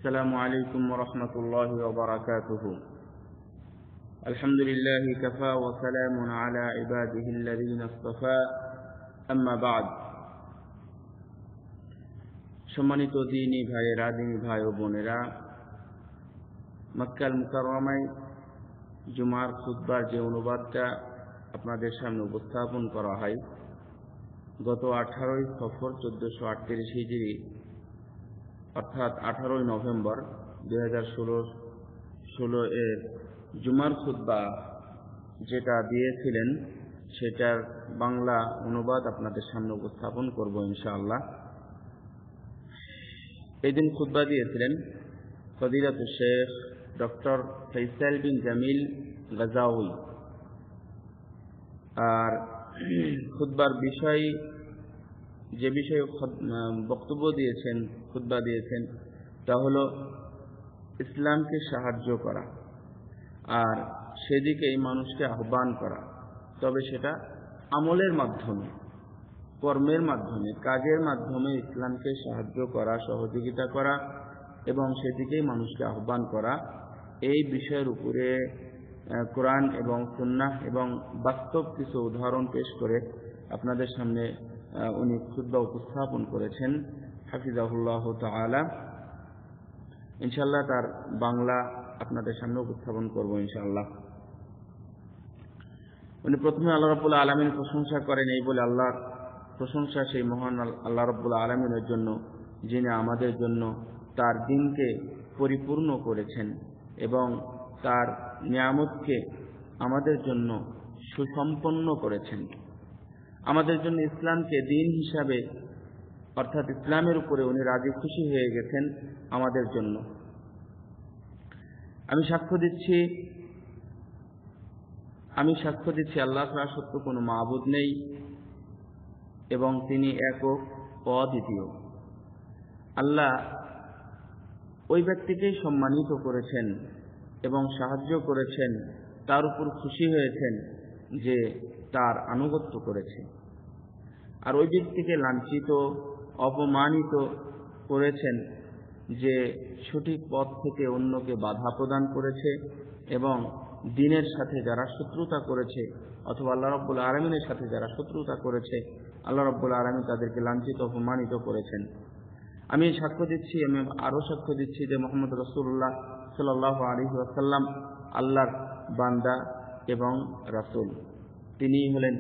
السلام عليكم ورحمة الله وبركاته. الحمد لله كفى وسلام على عباده الذين اصطفى. أما بعد. সম্মানিত দ্বীনী ভাইয়েরা, দ্বীনী ভাই ও বোনেরা, মক্কাল মুকাররমায় জুমার খুতবার যে অনুবাদটা আপনাদের সামনে উপস্থাপন করা হয়, গত 18 সফর 1438 হিজরি অর্থাৎ 18 নভেম্বর 2016 এর জুমার খুতবা যেটা দিয়েছিলেন সেটার বাংলা অনুবাদ আপনাদের সামনে উপস্থাপন করব ইনশাআল্লাহ। এই দিন খুতবা দিয়েছিলেন ফজিলাতুল শেখ ডক্টর ফৈসাল বিন জামিল গাজাউই। আর খুতবার বিষয় যে বিষয়ে বক্তব্য দিয়েছেন, খুতবা দিয়েছেন, তা হলো ইসলামকে সাহায্য করা আর সেদিকে এই মানুষকে আহ্বান করা, তবে সেটা আমলের মাধ্যমে, কর্মের মাধ্যমে, কাজের মাধ্যমে ইসলামকে সাহায্য করা, সহযোগিতা করা এবং সেদিকেই মানুষকে আহ্বান করা। এই বিষয়ের উপরে কোরআন এবং সুন্নাহ এবং বাস্তব কিছু উদাহরণ পেশ করে আপনাদের সামনে উনি খুতবা উপস্থাপন করেছেন হাফিজাহুল্লাহ তাআলা। ইনশাআল্লাহ তার বাংলা আপনাদের সামনে উপস্থাপন করব ইনশাআল্লাহ। উনি প্রথমে আল্লাহ রাব্বুল আলামিন প্রশংসা করেন, এই বলে আল্লাহর প্রশংসা সেই মহান আল্লাহ রাব্বুল আলামিনের জন্য, যিনি আমাদের জন্য তার দ্বীনকে পরিপূর্ণ করেছেন এবং তার নিয়ামতকে আমাদের জন্য সুসম্পন্ন করেছেন। আমাদের জন্য ইসলামকে দ্বীন হিসাবে অর্থাৎ ইসলামের উপরে উনি রাজি খুশি হয়ে গেছেন আমাদের জন্য। আমি সাক্ষ্য দিচ্ছি আল্লাহ ছাড়া সত্য কোনো মাবুদ নেই এবং তিনি একক অদ্বিতীয়। আল্লাহ ওই ব্যক্তিকেই সম্মানিত করেছেন এবং সাহায্য করেছেন, তার উপর খুশি হয়েছেন যে তার আনুগত্য করেছে, আর ওই ব্যক্তিকে লাঞ্ছিত, অপমানিত করেছেন যে সঠিক পথ থেকে অন্যকে বাধা প্রদান করেছে এবং দ্বীনের সাথে যারা শত্রুতা করেছে অথবা আল্লাহ রাব্বুল আলামিনের সাথে যারা শত্রুতা করেছে, আল্লাহ রাব্বুল আলামিন তাদেরকে লাঞ্ছিত, অপমানিত করেছেন। আমি সাক্ষ্য দিচ্ছি, আমি আরো সাক্ষ্য দিচ্ছি যে মুহাম্মদ রাসূলুল্লাহ সাল্লাল্লাহু আলাইহি ওয়াসাল্লাম আল্লাহর বান্দা এবং রাসূল। তিনি হলেন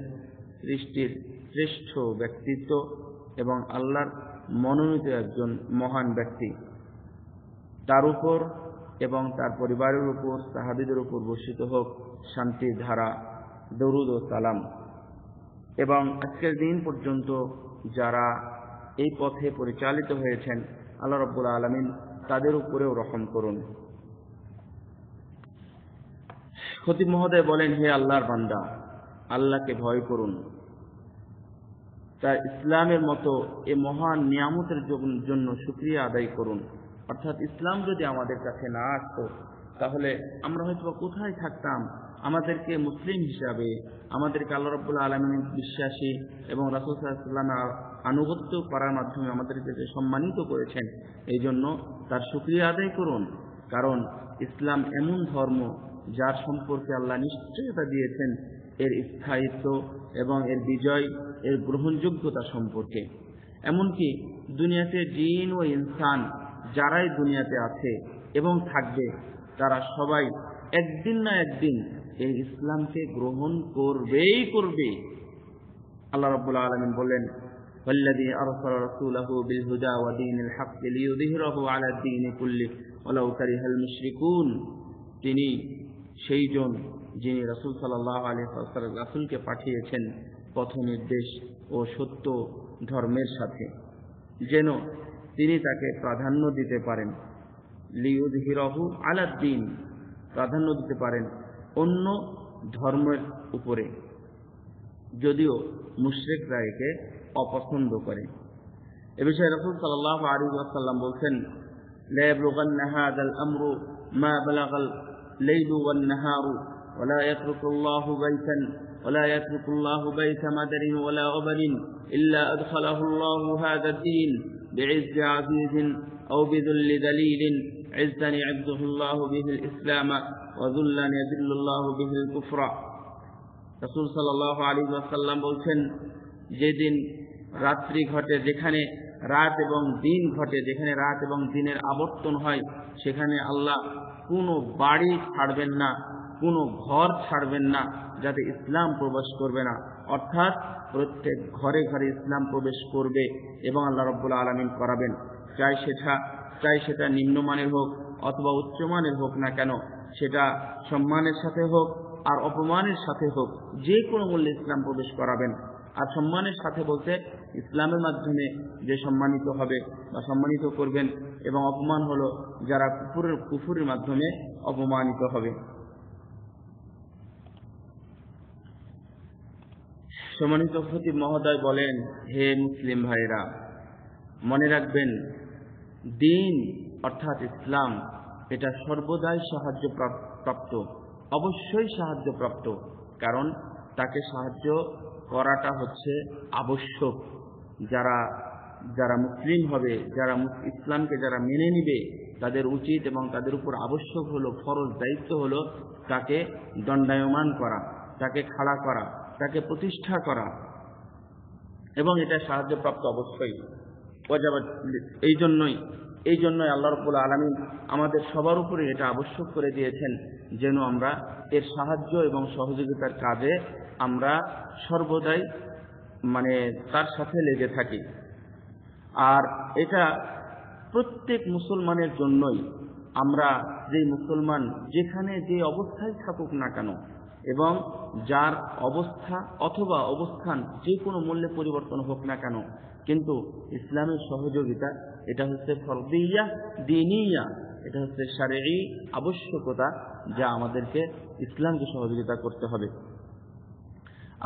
সৃষ্টির শ্রেষ্ঠ ব্যক্তিত্ব এবং আল্লাহর মনোনীত একজন মহান ব্যক্তি। তার উপর এবং তার পরিবারের উপর, সাহাবীদের উপর বর্ষিত হোক শান্তির ধারা, দরুদ ও সালাম। এবং আজকের দিন পর্যন্ত যারা এই পথে পরিচালিত হয়েছেন, আল্লাহ রাব্বুল আলামিন তাদের উপরেও রহম করুন। খতিব মহোদয় বলেন, হে আল্লাহর বান্দা, আল্লাহকে ভয় করুন, তার ইসলামের মতো এ মহান নিয়ামতের জন্য শুকরিয়া আদায় করুন। অর্থাৎ ইসলাম যদি আমাদের কাছে না আসতো তাহলে আমরা হয়তো কোথায় থাকতাম। আমাদেরকে মুসলিম হিসাবে, আমাদেরকে আল্লাহ রাব্বুল আলামিনের বিশ্বাসী এবং রাসূল সাল্লাল্লাহু আলাইহি ওয়াসাল্লামের আনুগত্য করার মাধ্যমে আমাদেরকে সম্মানিত করেছেন, এই জন্য তার শুকরিয়া আদায় করুন। কারণ ইসলাম এমন ধর্ম যার সম্পর্কে আল্লাহ নিশ্চয়তা দিয়েছেন এর স্থায়িত্ব এবং এর বিজয়, এর গ্রহণযোগ্যতা সম্পর্কে। এমনকি দুনিয়াতে জিন ও ইনসান যারাই দুনিয়াতে আছে এবং থাকবে, তারা সবাই একদিন না একদিন এই ইসলামকে গ্রহণ করবেই করবে। আল্লাহ রাব্বুল আলামিন বলেন, ওয়াল্লাযী আরসালা রাসূলাহু বিল হুদা ওয়া দীনিল হাক্কি লিইয়ুযহিরাহু আলা দ্বীনি কুল্লিহি ওয়ালাউ কারিহাল মুশরিকুন। তিনি সেইজন যিনি রাসূল সাল্লাল্লাহু আলাইহি ওয়াসাল্লাম রাসূলকে পাঠিয়েছেন পথ নির্দেশ ও সত্য ধর্মের সাথে, যেন তিনি তাকে প্রাধান্য দিতে পারেন, লিইয়ুযহিরাহু আলা দ্বীন, প্রাধান্য দিতে পারেন অন্য ধর্মের উপরে, যদিও মুশরিকরা একে অপছন্দ করে। এ বিষয়ে রাসূল সাল্লাল্লাহু আলাইহি ওয়াসাল্লাম বলছেন, লা ইয়াবলুগান্না হাযাল আমরু মা বালাগাল লাইলু ওয়ান নাহারু ওয়া লা ইয়াতরুকুল্লাহু বাইতান ولا يترك الله بيت مدر ولا غبر إلا أدخله الله هذا الدين بعز عزيز أو بذل ذليل، عزا يعزه الله به الإسلام وذلا يذل الله به الكفر। রাসূল সাল্লাল্লাহু আলাইহি ওয়াসাল্লাম বলছেন, যেদিন রাত্রি ঘটে, যেখানে রাত এবং দিন ঘটে, যেখানে রাত এবং দিনের আবর্তন হয়, সেখানে আল্লাহ কোনো বাড়ি ছাড়বেন না, কোনো ঘর ছাড়বেন না যাতে ইসলাম প্রবেশ করবে না। অর্থাৎ প্রত্যেক ঘরে ঘরে ইসলাম প্রবেশ করবে এবং আল্লাহ রাব্বুল আলামিন করাবেন। চাই সেটা নিম্নমানের হোক অথবা উচ্চমানের হোক না কেন, সেটা সম্মানের সাথে হোক আর অপমানের সাথে হোক, যে কোনো মূল্যে ইসলাম প্রবেশ করাবেন। আর সম্মানের সাথে বলতে ইসলামের মাধ্যমে যে সম্মানিত হবে বা সম্মানিত করবেন, এবং অপমান হলো যারা কুফরের মাধ্যমে অপমানিত হবে। সম্মানিত খতিব মহোদয় বলেন, হে মুসলিম ভাইরা, মনে রাখবেন দিন অর্থাৎ ইসলাম এটা সর্বদাই সাহায্যপ্রাপ্ত, অবশ্যই সাহায্যপ্রাপ্ত, কারণ তাকে সাহায্য করাটা হচ্ছে আবশ্যক। যারা মুসলিম হবে, যারা ইসলামকে যারা মেনে নিবে, তাদের উচিত এবং তাদের উপর আবশ্যক হলো, ফরজ দায়িত্ব হলো তাকে দণ্ডায়মান করা, তাকে খাড়া করা, তাকে প্রতিষ্ঠা করা, এবং এটা সাহায্যপ্রাপ্ত অবশ্যই। এই জন্যই আল্লাহ রাব্বুল আলামিন আমাদের সবার উপরে এটা আবশ্যক করে দিয়েছেন, যেন আমরা এর সাহায্য এবং সহযোগিতার কাজে আমরা সর্বদাই তার সাথে লেগে থাকি। আর এটা প্রত্যেক মুসলমানের জন্যই, আমরা যে মুসলমান যেখানে যে অবস্থায় থাকুক না কেন, এবং যার অবস্থা অথবা অবস্থান যে কোনো মূল্যে পরিবর্তন হোক না কেন, কিন্তু ইসলামের সহযোগিতা এটা হচ্ছে ফরদিয়া দ্বীনিয়া, এটা হচ্ছে শারঈ আবশ্যকতা, যা আমাদেরকে ইসলামকে সহযোগিতা করতে হবে।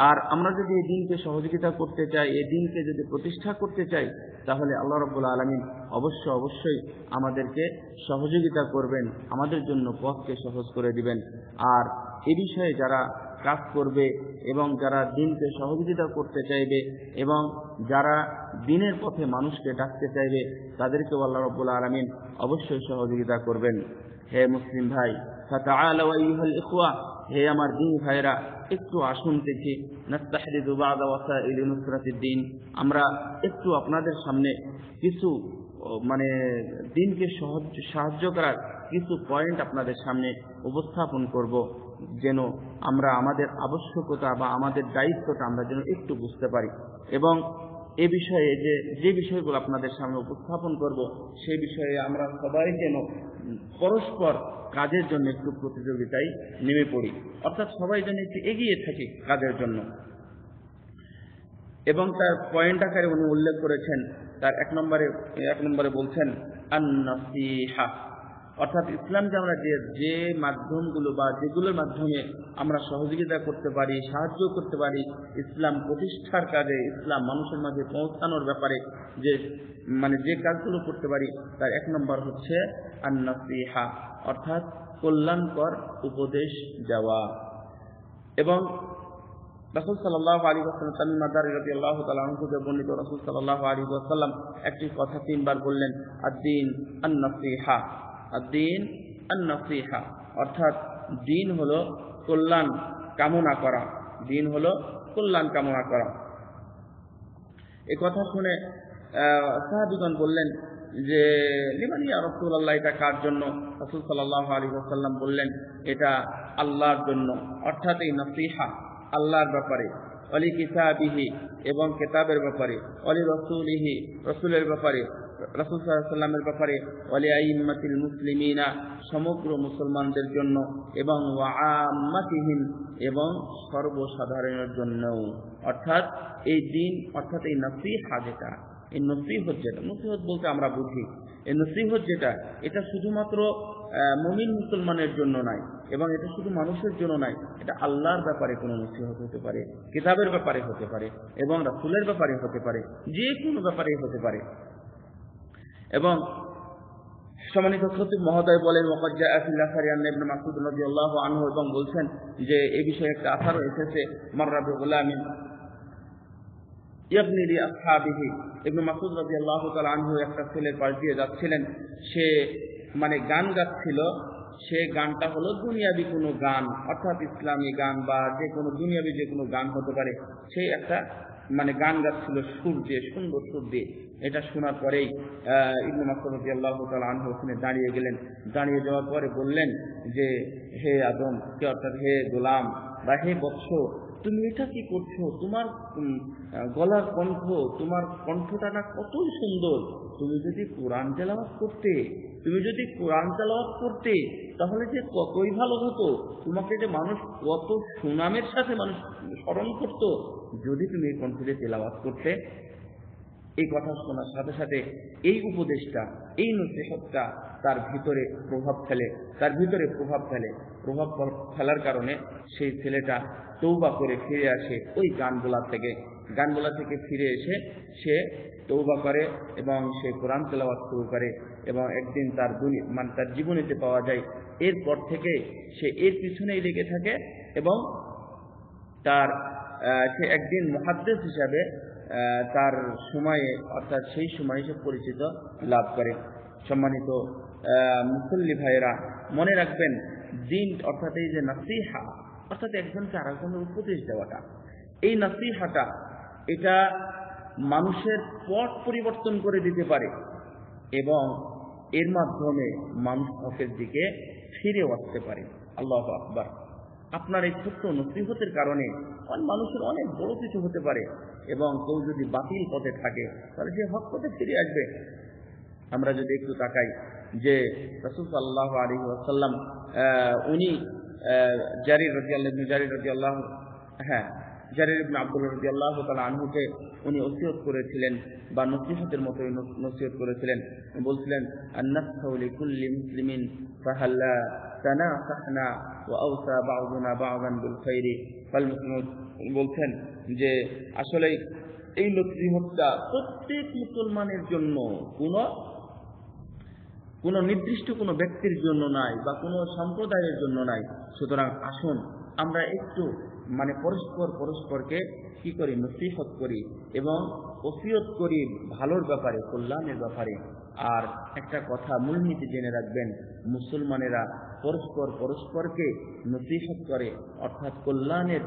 আর আমরা যদি এই দিনকে সহযোগিতা করতে চাই, এই দিনকে যদি প্রতিষ্ঠা করতে চাই, তাহলে আল্লাহ রাব্বুল আলামিন অবশ্যই আমাদেরকে সহযোগিতা করবেন, আমাদের জন্য পথকে সহজ করে দিবেন। আর এই বিষয়ে যারা কাজ করবে এবং যারা দিনকে সহযোগিতা করতে চাইবে এবং যারা দিনের পথে মানুষকে ডাকতে চাইবে, তাদেরকেও আল্লাহ রাব্বুল আলামিন অবশ্যই সহযোগিতা করবেন। হে মুসলিম ভাই, ফাতাআলাউ আইয়ুহাল ইখওয়া, হে আমার দিনী ভাইরা, একটু আসুন দেখি, নাস্তাহদিদু বা'দা ওয়াসাইলি নুসরাতিদ দ্বীন, আমরা একটু আপনাদের সামনে কিছু দিনকে সাহায্য করার কিছু পয়েন্ট আপনাদের সামনে উপস্থাপন করব, যেন আমরা আমাদের আবশ্যকতা বা আমাদের দায়িত্বটা আমরা যেন একটু বুঝতে পারি, এবং এ বিষয়ে যে বিষয়গুলো আপনাদের সামনে উপস্থাপন করব, সেই বিষয়ে আমরা সবাই যেন পরস্পর কাজের জন্য একটু প্রতিযোগিতায় নেমে পড়ি, অর্থাৎ সবাই যেন একটু এগিয়ে থাকি কাজের জন্য। এবং তার পয়েন্ট আকারে উনি উল্লেখ করেছেন, তার এক নম্বরে বলছেন আন-নাসিহা, অর্থাৎ ইসলামকে আমরা যে মাধ্যমগুলো বা যেগুলোর মাধ্যমে আমরা সহযোগিতা করতে পারি, সাহায্য করতে পারি ইসলাম প্রতিষ্ঠার কাজে, ইসলাম মানুষের মাঝে পৌঁছানোর ব্যাপারে যে কাজগুলো করতে পারি, তার এক নম্বর হচ্ছে আন-নাসিহা, অর্থাৎ কল্যাণকর উপদেশ দেওয়া। এবং রাসূল সাল্লাল্লাহু আলাইহি ওয়াসাল্লাম তামিম আদ-দারি রাদিয়াল্লাহু তাআলা আনহু থেকে বর্ণিত, রাসূল সাল্লাল্লাহু আলাইহি ওয়াসাল্লাম একটি কথা তিনবার বললেন, আদ-দীন আন-নাসিহা, আদ-দীন আন-নাসিহা, অর্থাৎ দিন হলো কল্যাণ কামনা করা, দিন হলো কল্যাণ কামনা করা। এই কথা শুনে সাহাবীগণ বললেন যে লিমান ইয়া রাসূলুল্লাহ, এটা কার জন্য? রাসূল সাল্লাল্লাহু আলাইহি ওয়াসাল্লাম বললেন, এটা আল্লাহর জন্য, অর্থাৎ এই নসিহা আল্লাহর ব্যাপারে, ওয়ালি কিতাবিহি এবং কিতাবের ব্যাপারে, ওয়ালি রাসূলিহি রাসূলের ব্যাপারে, রাসূল সাল্লাল্লাহু আলাইহি ওয়াসাল্লামের ব্যাপারে, ওয়ালি আইম্মাতিল মুসলিমিনা সমগ্র মুসলমানদের জন্য, এবং ওয়া আম্মাতিহিম এবং সর্বসাধারণের জন্য। অর্থাৎ এই দিন, অর্থাৎ এই নসিহা যেটা, এই নসিহত বলতে আমরা বুঝি, এই নসিহত যেটা, এটা শুধুমাত্র মুমিন মুসলমানের জন্য নয়, এবং এটা শুধু মানুষের জন্য নয়, এটা আল্লাহর ব্যাপারে কোনো নসিহত হতে পারে, কিতাবের ব্যাপারে হতে পারে, এবং রাসূলের ব্যাপারে হতে পারে, যে কোনো ব্যাপারে হতে পারে। এবং সম্মানিত খতিব মহোদয় বলেন ওয়াকাদ জাআ ফিল আসারি আন ইবনে মাসউদ রাদিয়াল্লাহু আনহু, এবং বলছেন যে এই বিষয়ে একটা আসার এসেছে, মাররা বিগুলামিন ইয়াবনি লি আসহাবিহি, ইবনে মাসউদ রাদিয়াল্লাহু তাআলা আনহু একটা ছেলের পাশ দিয়ে যাচ্ছিলেন, সে মানে গান গাচ্ছিল। সে গানটা হলো দুনিয়াবি কোনো গান, অর্থাৎ ইসলামী গান বা যে কোনো দুনিয়াবি যে কোনো গান হতে পারে। সেই একটা মানে গান গাচ্ছিল সুর দিয়ে, সুন্দর সুর দিয়ে। এটা শোনার পরেই ইবনে মাসউদ রাদিয়াল্লাহু তাআলা আনহু ওখানে দাঁড়িয়ে গেলেন। দাঁড়িয়ে যাওয়ার পরে বললেন যে হে আদম, কে অর্থাৎ হে গোলাম বা হে বৎস, তুমি এটা কি করছো? তোমার গলার কণ্ঠ, তোমার কণ্ঠটা না কতই সুন্দর। তুমি যদি কোরআন তেলাওয়াত করতে তাহলে যে কতই ভালো হতো। তোমাকে যে মানুষ কত সুনামের সাথে মানুষ স্মরণ করতো যদি তুমি এই কণ্ঠ দিয়ে তেলাওয়াত করতে। এই কথা শোনার সাথে সাথে এই উপদেশটা, এই নসিহতটা তার ভিতরে প্রভাব ফেলার কারণে সেই ছেলেটা তওবা করে ফিরে আসে। ওই গানগুলা থেকে ফিরে এসে সে তওবা করে এবং সে কোরআন তেলাওয়াত শুরু করে, এবং একদিন তার জীবনেতে পাওয়া যায় এরপর থেকে সে এর পিছনেই লেগে থাকে, এবং সে একদিন মুহাদ্দিস হিসাবে তার সময়ে অর্থাৎ সেই সময়ে সে পরিচিত লাভ করে। সম্মানিত মুসল্লি ভাইয়েরা, মনে রাখবেন দিন অর্থাৎ এই যে নাসিহা, অর্থাৎ একজনকে আরেকজনের উপদেশ দেওয়াটা, এই নাসিহাটা এটা মানুষের পথ পরিবর্তন করে দিতে পারে, এবং এর মাধ্যমে মানুষ হকের দিকে ফিরে আসতে পারে। আল্লাহু আকবার। আপনার এই ছোট্ট নসিহতের কারণে মানুষের অনেক বড় কিছু হতে পারে, এবং কেউ যদি বাতিল পথে থাকে তাহলে সে হক পথে ফিরে আসবে। আমরা যদি একটু তাকাই যে রাসূল সাল্লাল্লাহু আলাইহি ওয়াসাল্লাম উনি জারির ইবনে আব্দুল্লাহ রাদিয়াল্লাহু তাআলা আনহুকে উনি ওসিয়ত করেছিলেন বা নসিহতের মতো নসিহত করেছিলেন। বলছিলেন আন-নাসহু লিকুল্লি মুসলিমিন ফাহাল্লা তানাসাহনা ওয়া আওসা বা'দুনা বা'দান বিল খাইরি ফাল মুসলিমুন। বলছেন যে আসলে এই নসিহতটা প্রত্যেক মুসলমানের জন্য, কোনো নির্দিষ্ট কোনো ব্যক্তির জন্য নাই বা কোনো সম্প্রদায়ের জন্য নাই। সুতরাং আসুন আমরা একটু পরস্পরকে কি করি, নসিহত করি এবং ওসিয়ত করি ভালোর ব্যাপারে, কল্যাণের ব্যাপারে। আর একটা কথা মূলনীতি জেনে রাখবেন, মুসলমানেরা পরস্পরকে নসিহত করে অর্থাৎ কল্যাণের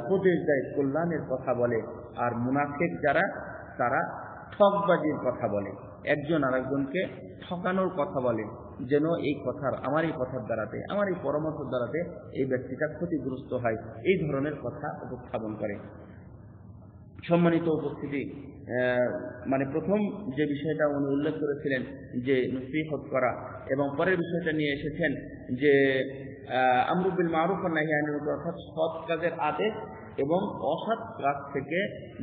উপদেশ দেয়, কল্যাণের কথা বলে। আর মুনাফিক যারা, তারা ঠকবাজির কথা বলে, একজন আরেকজনকে ঠকানোর কথা বলে, যেন আমার এই কথার দ্বারাতে, আমার এই পরামর্শের দ্বারাতে এই ব্যক্তিটা ক্ষতিগ্রস্ত হয়, এই ধরনের কথা উপস্থাপন করে। সম্মানিত উপস্থিতি, প্রথম যে বিষয়টা উনি উল্লেখ করেছিলেন যে নসিহত করা, এবং পরের বিষয়টা নিয়ে এসেছেন যে আমরু বিল মারুফ ওয়া নাহি আনিল মুনকার, অর্থাৎ সৎ কাজের আদেশ এবং অসৎ কাজ থেকে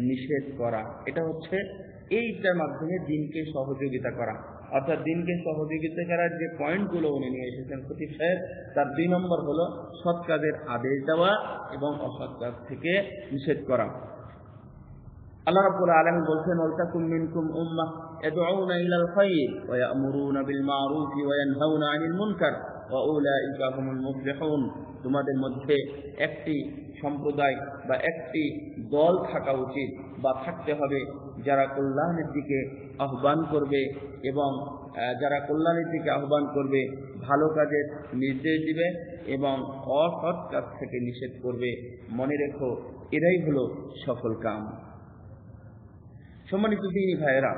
নিষেধ করা। এটা হচ্ছে এইটার মাধ্যমে দিনকে সহযোগিতা করা, অর্থাৎ দিনকে সহযোগিতা করার যে পয়েন্টগুলো উনি নিয়ে এসেছেন খতিব সাহেব, তার 2 নম্বর হলো সৎ কাজের আদেশ দেওয়া এবং অসৎ কাজ থেকে নিষেধ করা। আল্লাহ রাব্বুল আলামিন বলছেন ওয়ালতাকুম মিনকুম উম্মাহ ইয়াদউনা ইলাল খায়র ওয়া ইয়ামুরুনা বিল মারুফ ওয়া ইয়ানহাউনা আনিল মুনকার ওয়া উলাইকা হুমুল মুফলিহুন। তোমাদের মধ্যে একটি সম্প্রদায় বা একটি দল থাকা উচিত বা থাকতে হবে, যারা কল্যাণের দিকে আহ্বান করবে এবং ভালো কাজের নির্দেশ দিবে এবং অসৎ কাজ থেকে নিষেধ করবে। মনে রেখো, এরাই হলো সফল কাম। সম্মানিত দিনী ভাইয়েরা,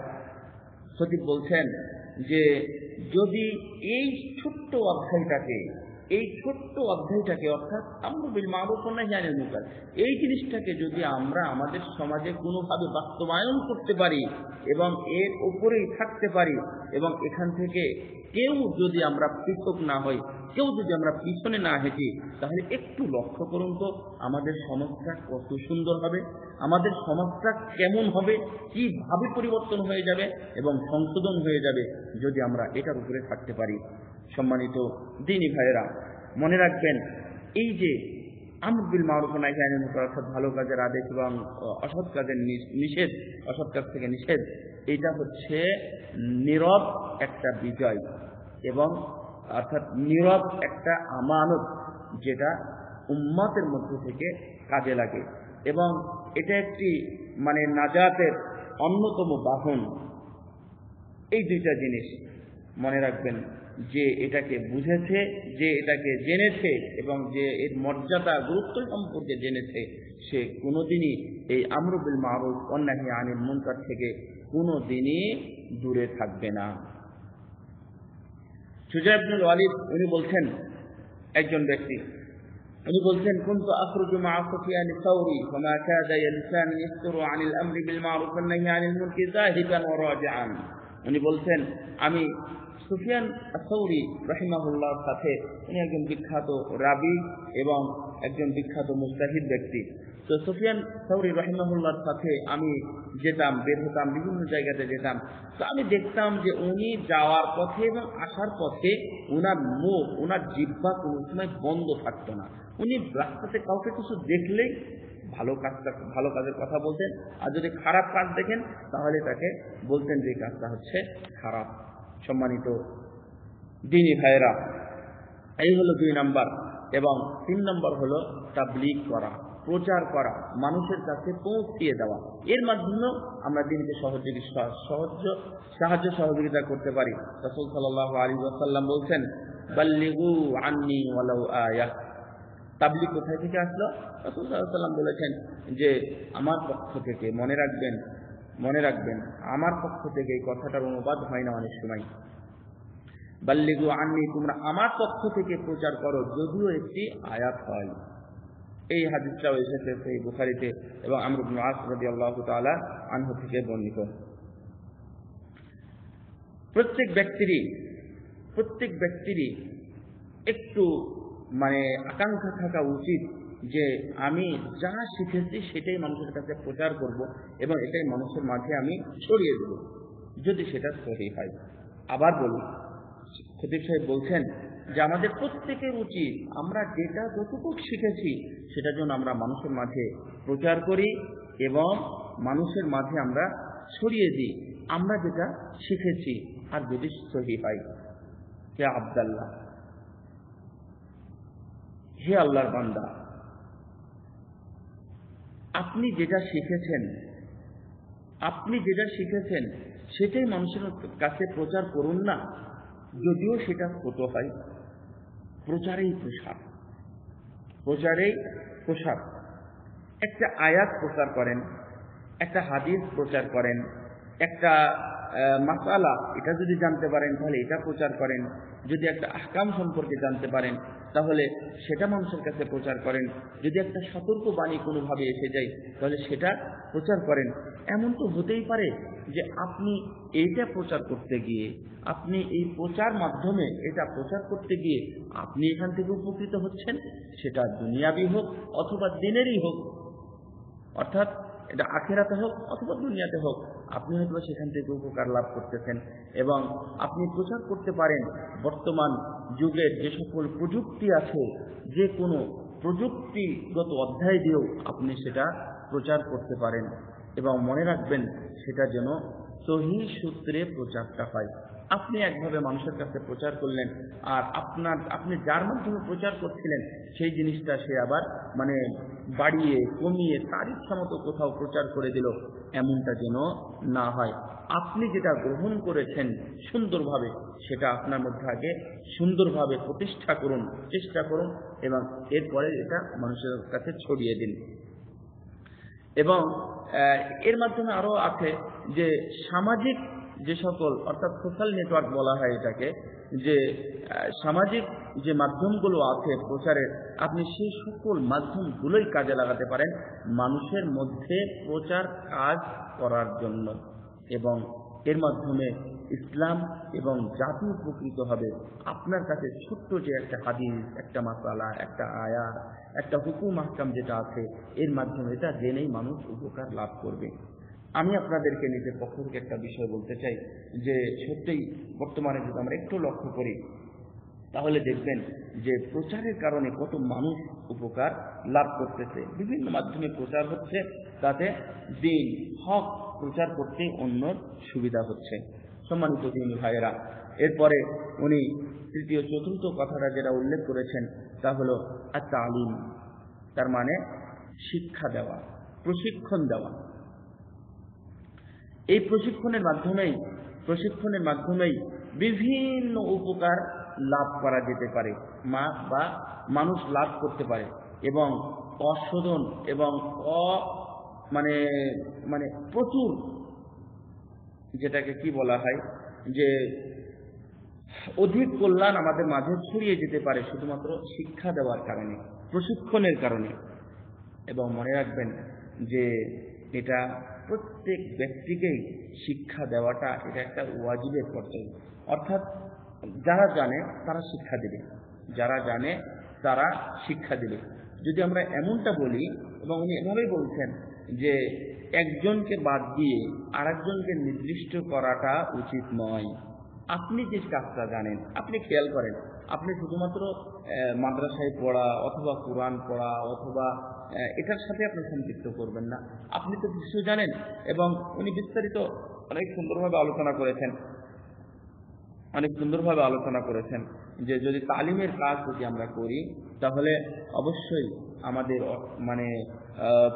খতিব বলছেন যে যদি এই ছোট্ট অধ্যায়টাকে অর্থাৎ আমরু বিল মারুফ ওয়া নাহি আনিল মুনকার, এই জিনিসটাকে যদি আমরা আমাদের সমাজে কোনোভাবে বাস্তবায়ন করতে পারি এবং এর উপরেই থাকতে পারি, এবং এখান থেকে কেউ যদি আমরা পৃথক না হই, কেউ যদি আমরা পিছনে না হেঁটি, তাহলে একটু লক্ষ্য করুন তো আমাদের সমাজটা কত সুন্দর হবে, আমাদের সমাজটা কেমন হবে, কিভাবে পরিবর্তন হয়ে যাবে এবং সংশোধন হয়ে যাবে যদি আমরা এটার উপরে থাকতে পারি। সম্মানিত দ্বীনি ভাইয়েরা, মনে রাখবেন এই যে আমর বিল মারুফ ওয়া নাহি আনিল মুনকার, অর্থাৎ ভালো কাজের আদেশ এবং অসৎ কাজের নিষেধ, অসৎ কাজ থেকে নিষেধ, এটা হচ্ছে নীরব একটা বিজয়। এবং অর্থাৎ নীরব একটা আমানত, যেটা উম্মতের মধ্যে থেকে কাজে লাগে, এবং এটা একটি নাজাতের অন্যতম বাহন। এই দুইটা জিনিস মনে রাখবেন, যে এটাকে বুঝেছে, যে এটাকে জেনেছে, এবং যে এর মর্যাদা গুরুত্ব সম্পর্কে জেনেছে, সে কোনোদিনই এই আমরু বিল মারুফ ওয়ান নাহি আনিল মুনকার থেকে কোনোদিনই দূরে থাকবে না। সুজাই ইবনুল ওয়ালিদ উনি বলছেন, একজন ব্যক্তি উনি বলছেন, কুনতু আখরুজু মা সুফিয়ান আস-সাওরি ফামা কাদা লিসান ইয়াসরু আনিল আমরি বিল মারুফ ওয়ান নাহি আনিল মুনকার যাহিবান ওয়া রাজিআন। উনি বলছেন, আমি সুফিয়ান আস-সাওরি রাহিমাহুল্লাহর সাথে, উনি একজন বিখ্যাত রাবি এবং একজন বিখ্যাত মুজতাহিদ ব্যক্তি। তো সুফিয়ান সাওরি রাহিমাহুল্লাহর সাথে আমি যেতাম, বের হতাম, বিভিন্ন জায়গাতে যেতাম। তো আমি দেখতাম যে উনি যাওয়ার পথে এবং আসার পথে উনার মুখ, উনার জিহ্বা কোনো সময় বন্ধ থাকতো না। উনি রাস্তাতে কাউকে কিছু দেখলেই ভালো কাজের কথা বলতেন, আর যদি খারাপ কাজ দেখেন তাহলে তাকে বলতেন যে কাজটা হচ্ছে খারাপ। সম্মানিত দ্বীনী ভাইয়েরা, এই হলো 2 নম্বর। এবং 3 নম্বর হলো তাবলীগ করা, প্রচার করা, মানুষের কাছে পৌঁছিয়ে দেওয়া। এর মাধ্যমেও আমরা দিনকে সাহায্য সহযোগিতা করতে পারি। রাসূল সাল্লাল্লাহু আলাইহি ওয়াসাল্লাম বলছেন, বাল্লিগু আন্নী ওয়ালাউ আয়াহ। তাবলীগ কোথায় থেকে আসলো? রাসূল সাল্লাল্লাহু আলাইহি ওয়াসাল্লাম বলেছেন যে আমার পক্ষ থেকে, মনে রাখবেন আমার পক্ষ থেকে। এই কথাটার অনুবাদ হয় না অনেক সময়। বাল্লিগু আন্নী, তোমরা আমার পক্ষ থেকে প্রচার করো, যদিও একটি আয়াত হয়। এই হাদিসটাও এসেছে সেই বুখারীতে এবং আমর ইবনে আস রাদিয়াল্লাহু তাআলা আনহু থেকে বর্ণিত। প্রত্যেক ব্যক্তিরই একটু আকাঙ্ক্ষা থাকা উচিত যে আমি যা শিখেছি সেটাই মানুষের কাছে প্রচার করব এবং এটাই মানুষের মাঝে আমি ছড়িয়ে দেব, যদি সেটা সহি হয়। আবার বলি, খতিব সাহেব বলছেন যে আমাদের প্রত্যেকের উচিত আমরা যেটা যতটুকু শিখেছি সেটা যেন আমরা মানুষের মাঝে প্রচার করি এবং মানুষের মাঝে আমরা ছড়িয়ে দিই আমরা যেটা শিখেছি, আর যদি সহি হয়। হে আব্দুল্লাহ, হে আল্লাহর বান্দা, আপনি যেটা শিখেছেন সেটাই মানুষের কাছে প্রচার করুন না, যদিও সেটা ছোট হয়। প্রচারেই প্রসার। একটা আয়াত প্রচার করেন, একটা হাদিস প্রচার করেন, একটা মাসালা এটা যদি জানতে পারেন তাহলে এটা প্রচার করেন, যদি একটা আহকাম সম্পর্কে জানতে পারেন তাহলে সেটা মানুষের কাছে প্রচার করেন, যদি একটা সতর্ক বাণী কোনোভাবে এসে যায় তাহলে সেটা প্রচার করেন। এমন তো হতেই পারে যে আপনি এইটা প্রচার করতে গিয়ে, আপনি এই প্রচার মাধ্যমে এটা প্রচার করতে গিয়ে আপনি এখান থেকে উপকৃত হচ্ছেন, সেটা দুনিয়াবি হোক অথবা দিনেরই হোক, অর্থাৎ এটা আখিরাতে হোক অথবা দুনিয়াতে হোক, আপনি হয়তো সেখান থেকে উপকার লাভ করতেছেন। এবং আপনি প্রচার করতে পারেন বর্তমান যুগের যে সকল প্রযুক্তি আছে, যে কোনো প্রযুক্তিগত অধ্যায় দিয়েও আপনি সেটা প্রচার করতে পারেন। এবং মনে রাখবেন সেটা যেন সহি সূত্রে প্রচারটা হয়। আপনি একভাবে মানুষের কাছে প্রচার করলেন, আর আপনি যার মাধ্যমে প্রচার করছিলেন সেই জিনিসটা সে আবার বাড়িয়ে কমিয়ে তার ইচ্ছা মতো কোথাও প্রচার করে দিল, এমনটা যেন না হয়। আপনি যেটা গ্রহণ করেছেন সুন্দরভাবে, সেটা আপনার মধ্যে আগে সুন্দরভাবে প্রতিষ্ঠা করুন, চেষ্টা করুন, এবং এরপরে এটা মানুষের কাছে ছড়িয়ে দিন। এবং এর মাধ্যমে আরো আছে যে সামাজিক যে সকল, অর্থাৎ সোশ্যাল নেটওয়ার্ক বলা হয় এটাকে, যে সামাজিক যে মাধ্যমগুলো আছে প্রচারের, আপনি সেই সকল মাধ্যমগুলোই কাজে লাগাতে পারেন মানুষের মধ্যে প্রচার কাজ করার জন্য। এবং এর মাধ্যমে ইসলাম এবং জাতি উপকৃত হবে। আপনার কাছে ছোট্ট যে একটা হাদিস, একটা মাসালা, একটা আয়াত, একটা হুকুম আহকাম যেটা আছে, এর মাধ্যমে এটা জেনেই মানুষ উপকার লাভ করবে। আমি আপনাদেরকে নিজের পক্ষ থেকে একটা বিষয় বলতে চাই যে সত্যিই বর্তমানে যদি আমরা একটু লক্ষ্য করি তাহলে দেখবেন যে প্রচারের কারণে কত মানুষ উপকার লাভ করতেছে। বিভিন্ন মাধ্যমে প্রচার হচ্ছে, তাতে দ্বীন হক প্রচার করতে অন্যর সুবিধা হচ্ছে। সম্মানিত দিনী ভাইয়েরা, এরপরে উনি তৃতীয় চতুর্থ কথাটা যেটা উল্লেখ করেছেন তা হলো আত-তালিম, তার মানে শিক্ষা দেওয়া, প্রশিক্ষণ দেওয়া। এই প্রশিক্ষণের মাধ্যমেই বিভিন্ন উপকার লাভ করা যেতে পারে, বা মানুষ লাভ করতে পারে, এবং অশোধন এবং মানে মানে প্রচুর, যেটাকে কি বলা হয়, যে অধিক কল্যাণ আমাদের মাঝে ছড়িয়ে যেতে পারে শুধুমাত্র শিক্ষা দেওয়ার কারণে, প্রশিক্ষণের কারণে। এবং মনে রাখবেন যে এটা প্রত্যেক ব্যক্তিকেই শিক্ষা দেওয়াটা এটা একটা ওয়াজিবের কর্তব্য। অর্থাৎ যারা জানে তারা শিক্ষা দেবে, যারা জানে তারা শিক্ষা দেবে। যদি আমরা এমনটা বলি, এবং উনি এভাবেই বলছেন যে একজনকে বাদ দিয়ে আরেকজনকে নির্দিষ্ট করাটা উচিত নয়। আপনি যে কাজটা জানেন, আপনি খেয়াল করেন, আপনি শুধুমাত্র মাদ্রাসায় পড়া অথবা কোরআন পড়া অথবা এটার সাথে আপনি সম্পৃক্ত করবেন না। আপনি তো কিছু জানেন। এবং উনি বিস্তারিত অনেক সুন্দরভাবে আলোচনা করেছেন যে যদি তালিমের কাজ যদি আমরা করি তাহলে অবশ্যই আমাদের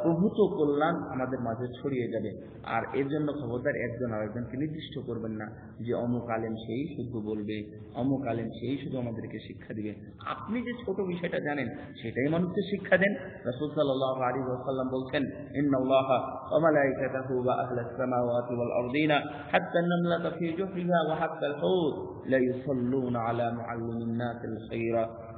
প্রভূত কল্যাণ আমাদের মাঝে ছড়িয়ে যাবে। আর এর জন্য খবরদার একজন আরেকজনকে নির্দিষ্ট করবেন না যে অমুক আলেম সেই শুধু বলবে, অমুক আলেম সেই শুধু আমাদেরকে শিক্ষা দিবে। আপনি যে ছোট বিষয়টা জানেন সেটাই মানুষকে শিক্ষা দেন। রাসূল সাল্লাল্লাহু আলাইহি ওয়াসাল্লাম বলছেন, ইন্নাল্লাহা ওয়া মালাইকাতাহু ওয়া আহলাস সামাওয়াতি ওয়াল আরদিনা হাত্তা আন-নামলাতা ফি জুহরিহা ওয়া হাত্তা আল-হুত লা ইউসাল্লুনা আলা মুআল্লিমিন নাসিল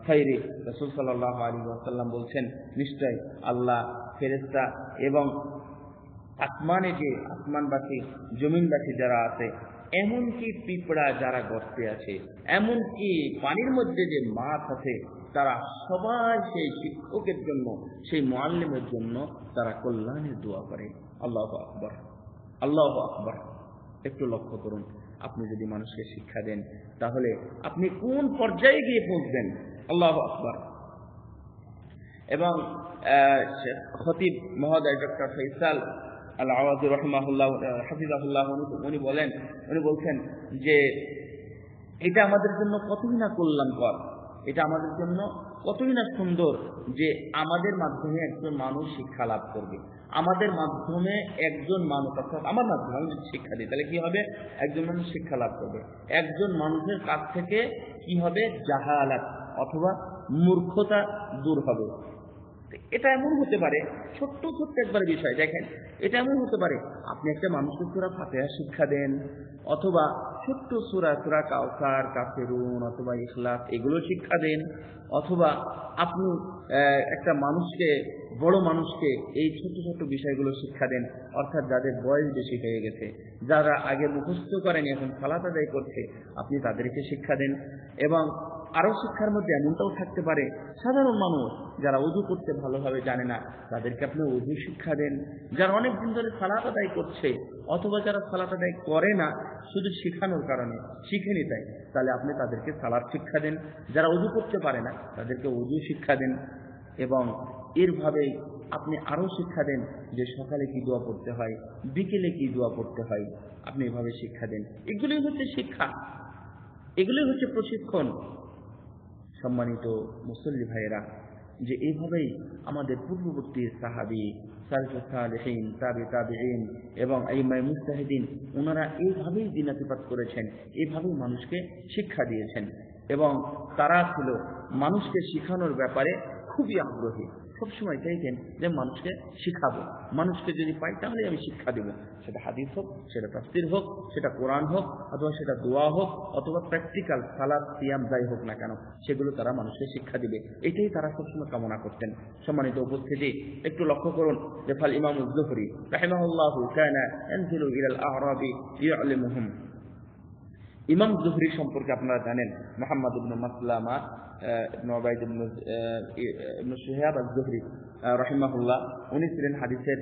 খায়রি। রাসূল সাল্লাল্লাহু আলাইহি ওয়াসাল্লাম বলছেন, নিশ্চয় আল্লাহ, ফেরেশতা এবং আসমানবাসী জমিনবাসী যারা আছে, এমনকি পিঁপড়া যারা গর্তে আছে, এমনকি পানির মধ্যে যে মাছ আছে, তারা সবাই সেই শিক্ষকের জন্য, সেই মুআল্লিমের জন্য তারা কল্যাণের দোয়া করে। আল্লাহু আকবার, আল্লাহু আকবার। একটু লক্ষ্য করুন, আপনি যদি মানুষকে শিক্ষা দেন তাহলে আপনি কোন পর্যায়ে গিয়ে পৌঁছবেন। আল্লাহু আকবার। এবং খতিব মহোদয় ডক্টর ফয়সাল আল-আওয়াজি রাহিমাহুল্লাহ হাফিজাহুল্লাহ উনি বলছেন যে এটা আমাদের জন্য কতই না কল্যাণকর, এটা আমাদের জন্য কতই না সুন্দর যে আমাদের মাধ্যমে একজন মানুষ শিক্ষা লাভ করবে। আমাদের মাধ্যমে একজন মানুষ, অর্থাৎ আমার মাধ্যমে আমি যদি শিক্ষা দিই তাহলে কি হবে, একজন মানুষ শিক্ষা লাভ করবে। একজন মানুষের কাছ থেকে কি হবে, জাহালাত অথবা মূর্খতা দূর হবে। এটা এমন হতে পারে, ছোট্ট একবার বিষয় দেখেন, এটা এমন হতে পারে আপনি একটা মানুষকে সূরা ফাতিহা শিক্ষা দেন, অথবা ছোট্ট সূরা কাউসার, কাফিরুন অথবা ইখলাস এগুলো শিক্ষা দেন, অথবা আপনি একটা বড় মানুষকে এই ছোট বিষয়গুলো শিক্ষা দেন। অর্থাৎ যাদের বয়স বেশি হয়ে গেছে, যারা আগে মুখস্থ করেনি এখন সালাত আদায় করছে, আপনি তাদেরকে শিক্ষা দেন। এবং আরো শিক্ষার মধ্যে এমনটাও থাকতে পারে, সাধারণ মানুষ যারা ওযু করতে ভালোভাবে জানে না, তাদেরকে আপনি ওযু শিক্ষা দেন। যারা অনেক দিন ধরে সালাত আদায় করছে, অথবা যারা সালাত আদায় করে না শুধু শেখানোর কারণে শিখেনি তাই, তাহলে আপনি তাদেরকে সালাত শিক্ষা দেন। যারা ওযু করতে পারে না তাদেরকে ওযু শিক্ষা দেন। এবং এরভাবেই আপনি আরো শিক্ষা দেন যে সকালে কি দোয়া পড়তে হয়, বিকেলে কি দোয়া পড়তে হয়, আপনি এভাবে শিক্ষা দেন। এগুলোই হচ্ছে শিক্ষা, এগুলোই হচ্ছে প্রশিক্ষণ। সম্মানিত মুসল্লি ভাইয়েরা, যে এইভাবেই আমাদের পূর্ববর্তী সাহাবী, সালফুস সালেহিন, তাবিঈন এবং আইম্মায়ে মুজতাহিদিন, ওনারা এইভাবেই দিনাতিপাত করেছেন, এইভাবেই মানুষকে শিক্ষা দিয়েছেন। এবং তারা ছিল মানুষকে শেখানোর ব্যাপারে খুবই আগ্রহী, সবসময় চাইতেন যে মানুষকে শিখাবো, মানুষকে যদি পাই তাহলে আমি শিক্ষা দেব। সেটা হাদিস হোক, সেটা তাফসীর হোক, সেটা কোরআন হোক, অথবা সেটা দোয়া হোক, অথবা প্র্যাকটিক্যাল সালাত সিয়াম যাই হোক না কেন, সেগুলো তারা মানুষকে শিক্ষা দিবে, এটাই তারা সবসময় কামনা করতেন। সম্মানিত উপস্থিতি, একটু লক্ষ্য করুন যে ফাল ইমাম আয-যুহরি রাহিমাহুল্লাহু কানা ইয়ানজিলু ইলাল আ'রাবি ইউআল্লিমুহুম। ইমাম যুহরি সম্পর্কে আপনারা জানেন, মুহাম্মদ ইবনে মাসলামা ইবনে উবাইদ ইবনে শুহাব আয-যুহরি রাহিমাহুল্লাহ, উনি ছিলেন হাদিসের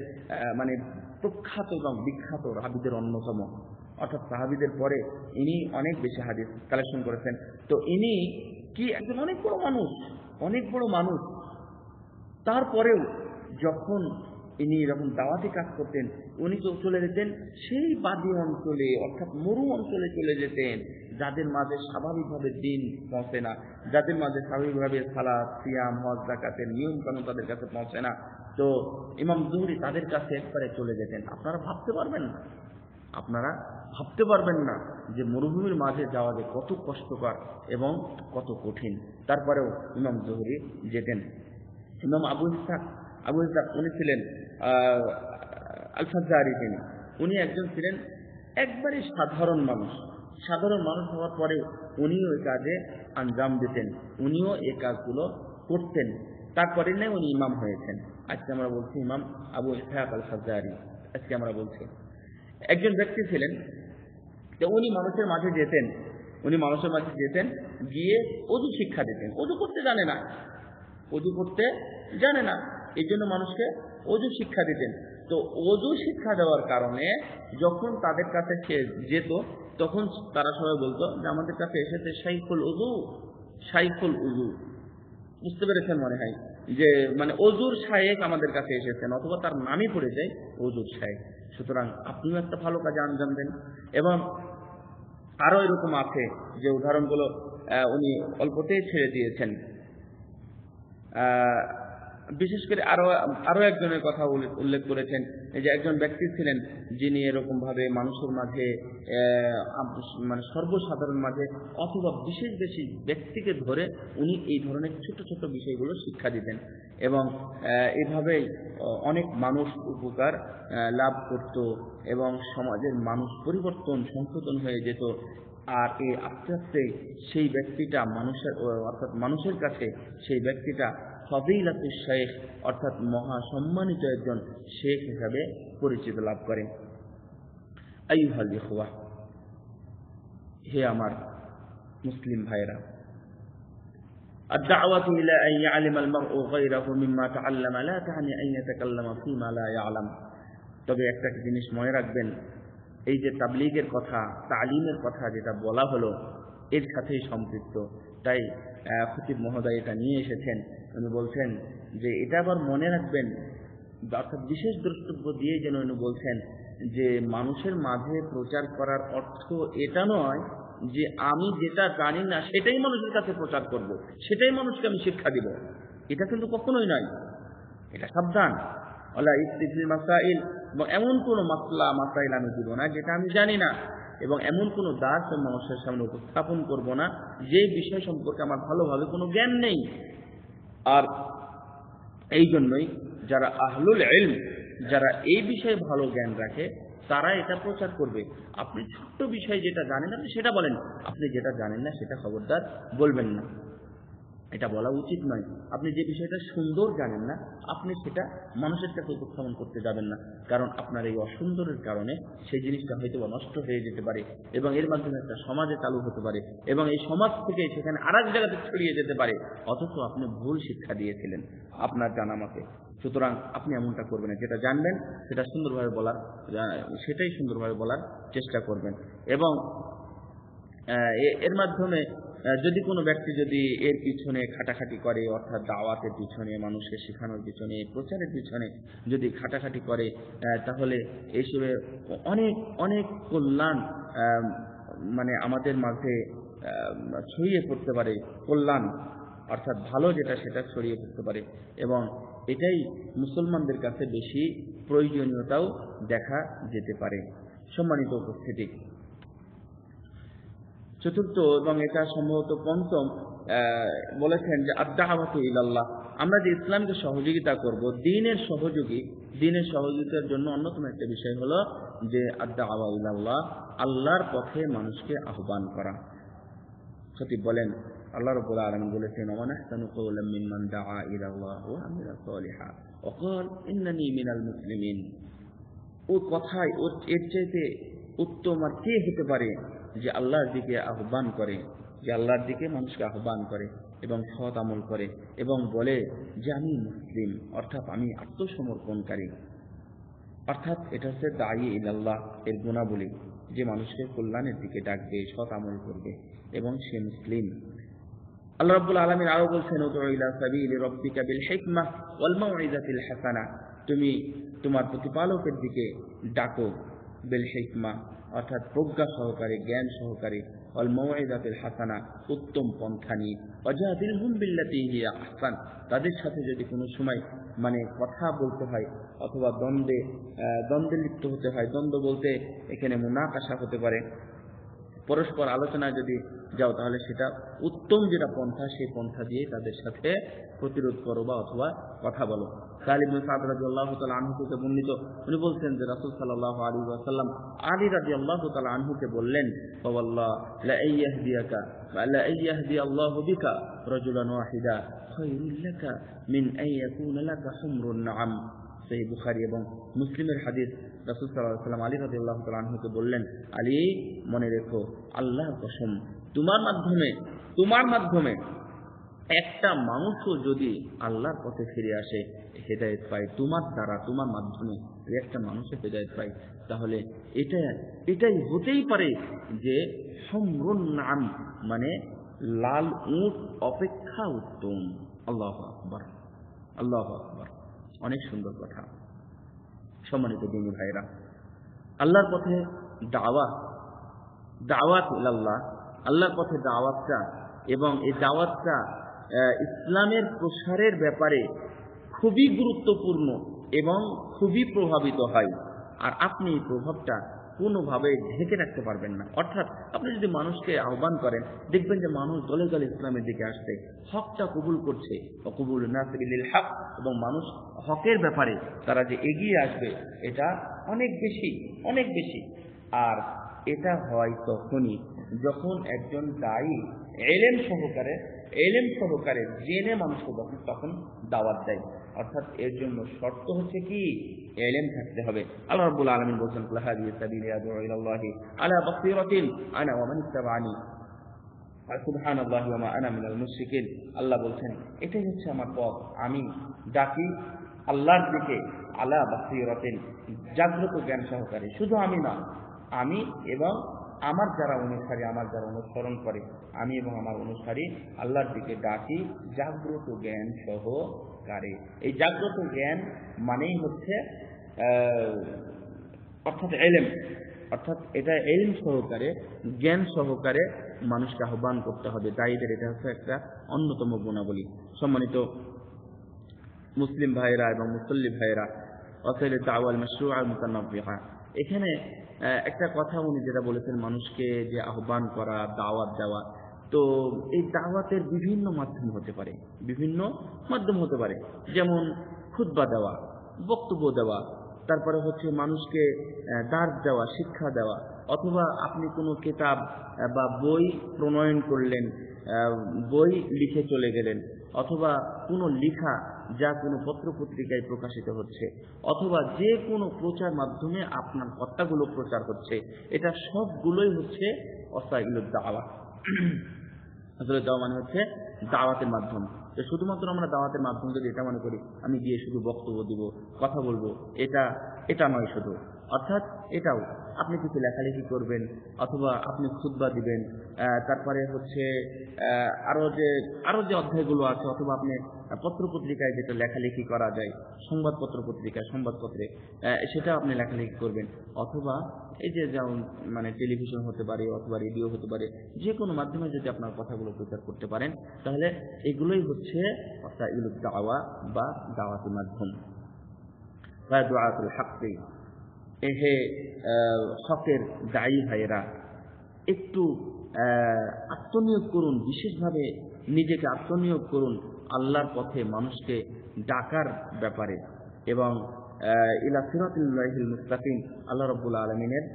প্রখ্যাত এবং বিখ্যাত রাবীদের অন্যতম। অর্থাৎ সাহাবীদের পরে ইনি অনেক বেশি হাদিস কালেকশন করেছেন। তো ইনি কি একজন অনেক বড় মানুষ, তারপরেও যখন ইনি এরকম দাওয়াতি কাজ করতেন, উনি তো চলে যেতেন সেই বাদী অঞ্চলে অর্থাৎ মরু অঞ্চলে চলে যেতেন, যাদের মাঝে স্বাভাবিকভাবে দিন পৌঁছে না, যাদের মাঝে স্বাভাবিকভাবে সালাত সিয়াম হজ যাকাতের নিয়ম কানুন তাদের কাছে পৌঁছে না। তো ইমাম জুহরি তাদের কাছে একবারে চলে যেতেন। আপনারা ভাবতে পারবেন না যে মরুভূমির মাঝে যাওয়া যে কত কষ্টকর এবং কত কঠিন। তারপরেও ইমাম জুহরি যেতেন। ইমাম আবু ইসহাক উনি ছিলেন আল ফাজ্জারি, উনি একজন ছিলেন একবারে সাধারণ মানুষ হওয়ার পরে উনিও এই কাজে আঞ্জাম দিতেন, উনিও এই কাজগুলো করতেন। তারপরে না উনি ইমাম হয়েছেন। আজকে আমরা বলছি ইমাম আবু ইসহাক আল ফাজ্জারি। আজকে আমরা বলছি একজন ব্যক্তি ছিলেন, উনি মানুষের মাঝে যেতেন, গিয়ে অজু শিক্ষা দিতেন। অজু করতে জানে না, এই জন্য মানুষকে অজু শিক্ষা দিতেন। তো অজু শিক্ষা দেওয়ার কারণে যখন তাদের কাছে সে যেত, তখন তারা সবাই বলতো যে আমাদের কাছে এসেছে শাইখুল উজু। বুঝতে পেরেছেন মনে হয়, যে মানে অজুর শায়েখ আমাদের কাছে এসেছেন, অথবা তার নামই পড়ে যায় অজুর শায়েখ। সুতরাং আপনিও একটা ভালো কাজে আঞ্জাম দেন। এবং আরো এরকম আছে যে উদাহরণগুলো উনি অল্পতেই ছেড়ে দিয়েছেন। বিশেষ করে আরো একজনের কথা উল্লেখ করেছেন, যে একজন ব্যক্তি ছিলেন যিনি এরকম ভাবে মানুষের মাঝে মানে সর্বসাধারণ মাঝে অথবা বিশেষ ব্যক্তিকে ধরে উনি এই ধরনের ছোট ছোট বিষয়গুলো শিক্ষা দিতেন, এবং এভাবেই অনেক মানুষ উপকার লাভ করত এবং সমাজের মানুষ সংশোধন হয়ে যেত। আর এই আস্তে আস্তে সেই ব্যক্তিটা মানুষের কাছে সেই ব্যক্তিটা ফজিলাতুশ শাইখ অর্থাৎ মহা সম্মানিত একজন শেখ হিসাবে পরিচিত লাভ করে। আইয়ুহাল ইখওয়া, হে আমার মুসলিম ভাইরা, الدعوة إلى أن يعلم المرء غيره مما تعلم لا تعني أن يتكلم فيما لا يعلم। তবে একটা জিনিস মনে রাখবেন, এই যে তাবলীগের কথা, তালিমের কথা যেটা বলা হলো এর সাথেই সম্পৃক্ত। তাই খতিব মহোদয় এটা নিয়ে এসেছেন। উনি বলছেন যে এটা আবার মনে রাখবেন, অর্থাৎ বিশেষ দ্রষ্টব্য দিয়ে যেন উনি বলছেন যে মানুষের মাঝে প্রচার করার অর্থ এটা নয় যে আমি যেটা জানি না সেটাই মানুষের কাছে প্রচার করব, সেটাই মানুষকে আমি শিক্ষা দিব। এটা কিন্তু কখনোই নয়। এটা সাবধান। আল্লাহ ইস্তিফিল মাসাইল, এবং এমন কোনো মাসাইল আমি দিব না যেটা আমি জানি না, এবং এমন কোনো দাস মানুষের সামনে উপস্থাপন করব না যে বিষয় সম্পর্কে আমার ভালোভাবে কোনো জ্ঞান নেই। আর এই জন্যই যারা আহলুল ইলম, যারা এই বিষয়ে ভালো জ্ঞান রাখে, তারা এটা প্রচার করবে। আপনি ছোট্ট বিষয় যেটা জানেন আপনি সেটা বলেন, আপনি যেটা জানেন না সেটা খবরদার বলবেন না, এটা বলা উচিত নয়। আপনি যে বিষয়টা সুন্দর জানেন না আপনি সেটা মানুষের কাছে উপস্থাপন করতে যাবেন না, কারণ আপনার এই অসুন্দরের কারণে সেই জিনিসটা হয়তো নষ্ট হয়ে যেতে পারে এবং এর মাধ্যমে একটা সমাজে চালু হতে পারে এবং এই সমাজ থেকে সেখানে আরেক জায়গাতে ছড়িয়ে যেতে পারে, অথচ আপনি ভুল শিক্ষা দিয়েছিলেন আপনার জানা মতে। সুতরাং আপনি এমনটা করবেন না, যেটা জানবেন সেটাই সুন্দরভাবে বলার চেষ্টা করবেন। এবং এর মাধ্যমে যদি কোনো ব্যক্তি যদি এর পিছনে খাটাখাটি করে, অর্থাৎ দাওয়াতের পিছনে, মানুষকে শেখানোর পিছনে, প্রচারের পিছনে যদি খাটাখাটি করে, তাহলে এইসবে অনেক কল্যাণ মানে আমাদের মাঝে ছড়িয়ে পড়তে পারে। কল্যাণ অর্থাৎ ভালো যেটা সেটা ছড়িয়ে পড়তে পারে, এবং এটাই মুসলমানদের কাছে বেশি প্রয়োজনীয়তাও দেখা যেতে পারে। সম্মানিত উপস্থিতি, চতুর্থ এবং এটা সম্ভবত পঞ্চম বলেছেন যে আদ-দাওয়াতু ইলাল্লাহ, আমরা যে ইসলামকে সহযোগিতা করব, দ্বীনের সহযোগিতার জন্য অন্যতম একটা বিষয় হলো যে আদ-দাওয়া ইলাল্লাহ, আল্লাহর পথে মানুষকে আহ্বান করা। খতিব বলেন, আল্লাহ রাব্বুল আলামিন বলেছেন, ওয়া নাহসানু কাওলাম মিম্মান দাআ ইলাল্লাহি ওয়া আমিলা সালিহা ওয়া ক্বাল ইন্নানী মিনাল মুসলিমিন। ওই কথায় এর চাইতে উত্তম আর কে হতে পারে যে আল্লাহর দিকে আহ্বান করে, যে আল্লাহর দিকে মানুষকে আহ্বান করে এবং সৎ আমল করে এবং বলে যে আমি মুসলিম, অর্থাৎ আমি আত্মসমর্পণকারী। অর্থাৎ এটা হচ্ছে দায়ী ইলাল্লাহ এর গুণাবলী, যে মানুষকে কল্যাণের দিকে ডাকবে, সৎ আমল করবে এবং সে মুসলিম। আল্লাহ রাব্বুল আলামিন আরো বলছেন, উদউ ইলা সাবিলি রাব্বিকা বিল হিকমাহ ওয়াল মাউইযাতিল হাসানাহ, তুমি তোমার প্রতিপালকের দিকে ডাকো, বিল হিকমা অর্থাৎ প্রজ্ঞা সহকারে, জ্ঞান সহকারে, ওয়াল মাউইযাতিল হাসানা উত্তম পন্থা নিয়ে, ওয়াজাদিলহুম বিল্লাতী হিয়া আহসান তাদের সাথে যদি কোনো সময় কথা বলতে হয় অথবা দ্বন্দ্বে লিপ্ত হতে হয়, দ্বন্দ্ব বলতে এখানে মুনাকাশা হতে পারে, পরস্পর আলোচনায় যদি যাও তাহলে সেটা উত্তম যেটা পন্থা সেই পন্থা দিয়ে তাদের সাথে প্রতিরোধ করো বা অথবা কথা বলো। সালিম ইবনে সাদ রাদিয়াল্লাহু তাআলা আনহু থেকে বর্ণিত, উনি বলছেন যে রাসূল সাল্লাল্লাহু আলাইহি ওয়াসাল্লাম আলী রাদিয়াল্লাহু তাআলা আনহুকে বললেন, ওয়াল্লাহ লা আইয়াহদিয়াকা ওয়া লা আইয়াহদি আল্লাহু বিকা রাজুলান ওয়াহিদা খায়রুল লাকা মিন আন ইয়াকুনা লাকা হুমরুন নাআম। সহিহ বুখারী এবং মুসলিমের হাদিস। রাসূল সাল্লাল্লাহু আলাইহি ওয়াসাল্লাম আলী রাদিয়াল্লাহু তাআলা আনহুকে বললেন, আলী মনে রেখো আল্লাহর কসম তোমার মাধ্যমে একটা মানুষও যদি আল্লাহর পথে ফিরে আসে, হেদায়েত পায়, তোমার মাধ্যমে একটা মানুষের হেদায়েত পায়, তাহলে এটাই হতেই পারে যে হুমরুন নাম লাল উট অপেক্ষা উত্তম। আল্লাহু আকবার, আল্লাহু আকবার। অনেক সুন্দর কথা। সম্মানিত দিনী ভাইরা, আল্লাহর পথে দাওয়াত ইলাল্লাহ, আল্লাহর পথে দাওয়াতটা এবং এই দাওয়াতটা ইসলামের প্রসারের ব্যাপারে খুবই গুরুত্বপূর্ণ এবং খুবই প্রভাবিত হয়। আর আপনি এই প্রভাবটা কোনোভাবে ঢেকে রাখতে পারবেন না। অর্থাৎ আপনি যদি মানুষকে আহ্বান করেন, দেখবেন যে মানুষ দলে দলে ইসলামের দিকে আসছে, হকটা কবুল করছে, কবুল নাসি বিল হক, এবং মানুষ হকের ব্যাপারে তারা যে এগিয়ে আসবে এটা অনেক বেশি। আর এটা হয় তখনই যখন একজন দায়ী এলেম সহকারে জেনে মানুষকে তখন দাওয়াত দেয়। অর্থাৎ এর জন্য শর্ত হচ্ছে কি, এলেম থাকতে হবে। আল্লাহ রাব্বুল আলামিন বলেছেন, কুল হাযিহি সাবিলি আদউ ইলাল্লাহি আলা বাসীরাতিন আনা ওয়া মান ইত্তাবা'আনি সুবহানাল্লাহি ওয়া মা আনা মিনাল মুশরিকিন। আল্লাহ বলছেন, এটাই হচ্ছে আমার পথ, আমি ডাকি আল্লাহর দিকে আলা বাসীরাতিন, জাগ্রত জ্ঞান সহকারে। শুধু আমি না, আমি এবং আমার যারা অনুসরণ করে, আমি এবং আমার অনুসারী আল্লাহর দিকে ডাকি জাগ্রত জ্ঞান সহকারে। এই জাগ্রত জ্ঞান মানেই হচ্ছে অর্থাৎ এটা ইলম সহকারে, জ্ঞান সহকারে মানুষকে আহ্বান করতে হবে। দায়ীদের এটা হচ্ছে একটা অন্যতম গুণাবলী। সম্মানিত মুসলিম ভাইরা এবং মুসল্লি ভাইরা, ওয়াসাইলে দাওয়াল মাশরুআ মুতানাব্বিহা, এখানে একটা কথা উনি যেটা বলেছেন, মানুষকে যে আহ্বান করা, দাওয়াত দেওয়া, তো এই দাওয়াতের বিভিন্ন মাধ্যম হতে পারে, যেমন খুতবা দেওয়া, বক্তব্য দেওয়া, তারপরে হচ্ছে মানুষকে দার্স দেওয়া, শিক্ষা দেওয়া, অথবা আপনি কোনো কিতাব বা বই প্রণয়ন করলেন, বই লিখে চলে গেলেন, অথবা কোনো লেখা যা কোনো পত্র পত্রিকায় প্রকাশিত হচ্ছে, অথবা যে কোনো প্রচার মাধ্যমে আপনার কথাগুলো প্রচার হচ্ছে, এটা সবগুলোই হচ্ছে ওয়াসাইলুদ দাওয়া। আসলে দাওয়া মানে হচ্ছে দাওয়াতের মাধ্যম। তো শুধুমাত্র আমরা দাওয়াতের মাধ্যম যদি এটা মনে করি, আমি গিয়ে শুধু বক্তব্য দিব, কথা বলবো, এটা নয় শুধু। অর্থাৎ এটাও আপনি কিছু লেখালেখি করবেন, অথবা আপনি খুতবা দিবেন, তারপরে হচ্ছে আরো যে অধ্যায়গুলো আছে, অথবা আপনি পত্রপত্রিকায় যেটা লেখালেখি করা যায়, সংবাদপত্রে সেটা আপনি লেখালেখি করবেন, অথবা এই যে যেমন টেলিভিশন হতে পারে, অথবা রেডিও হতে পারে, যে কোনো মাধ্যমে যদি আপনার কথাগুলো প্রচার করতে পারেন, তাহলে এগুলোই হচ্ছে ওয়াসাইলুদ দাওয়া বা দাওয়াতের মাধ্যম। বা দুআতুল হক, হে হকের দায়ী ভাইয়েরা, একটু আত্মনিয়োগ করুন, বিশেষভাবে নিজেকে আত্মনিয়োগ করুন আল্লাহর পথে মানুষকে ডাকার ব্যাপারে, এবং ইলা সিরাতিল্লাহিল মুস্তাকিম, আল্লাহ রাব্বুল আলামিনের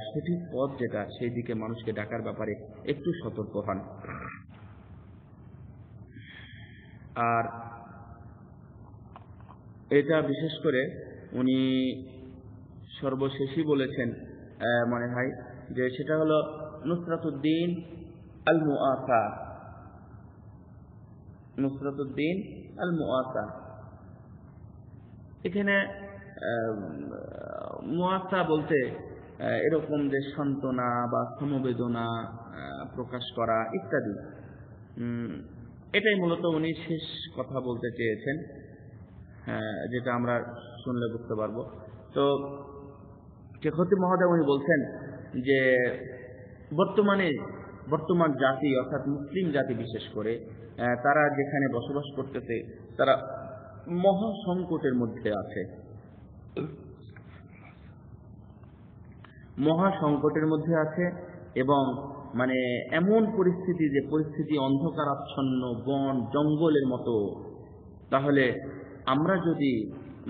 সঠিক পথ যেটা, সেই দিকে মানুষকে ডাকার ব্যাপারে একটু সতর্ক হন। আর এটা বিশেষ করে উনি সর্বশেষই বলেছেন মনে হয়, যে সেটা হলো নুসরাতুদ্দিন আল মুআসা। এখানে মুআসা বলতে এরকম যে সান্ত্বনা বা সমবেদনা প্রকাশ করা ইত্যাদি, এটাই মূলত উনি শেষ কথা বলতে চেয়েছেন, যেটা আমরা শুনলে বুঝতে পারবো। তো শেখ খতিব মহোদয় উনি বলছেন যে বর্তমান জাতি অর্থাৎ মুসলিম জাতি বিশেষ করে তারা যেখানে বসবাস করতেছে তারা মহা সংকটের মধ্যে আছে, মহা সংকটের মধ্যে আছে এবং মানে এমন পরিস্থিতি যে পরিস্থিতি অন্ধকারাচ্ছন্ন বন জঙ্গলের মতো। তাহলে আমরা যদি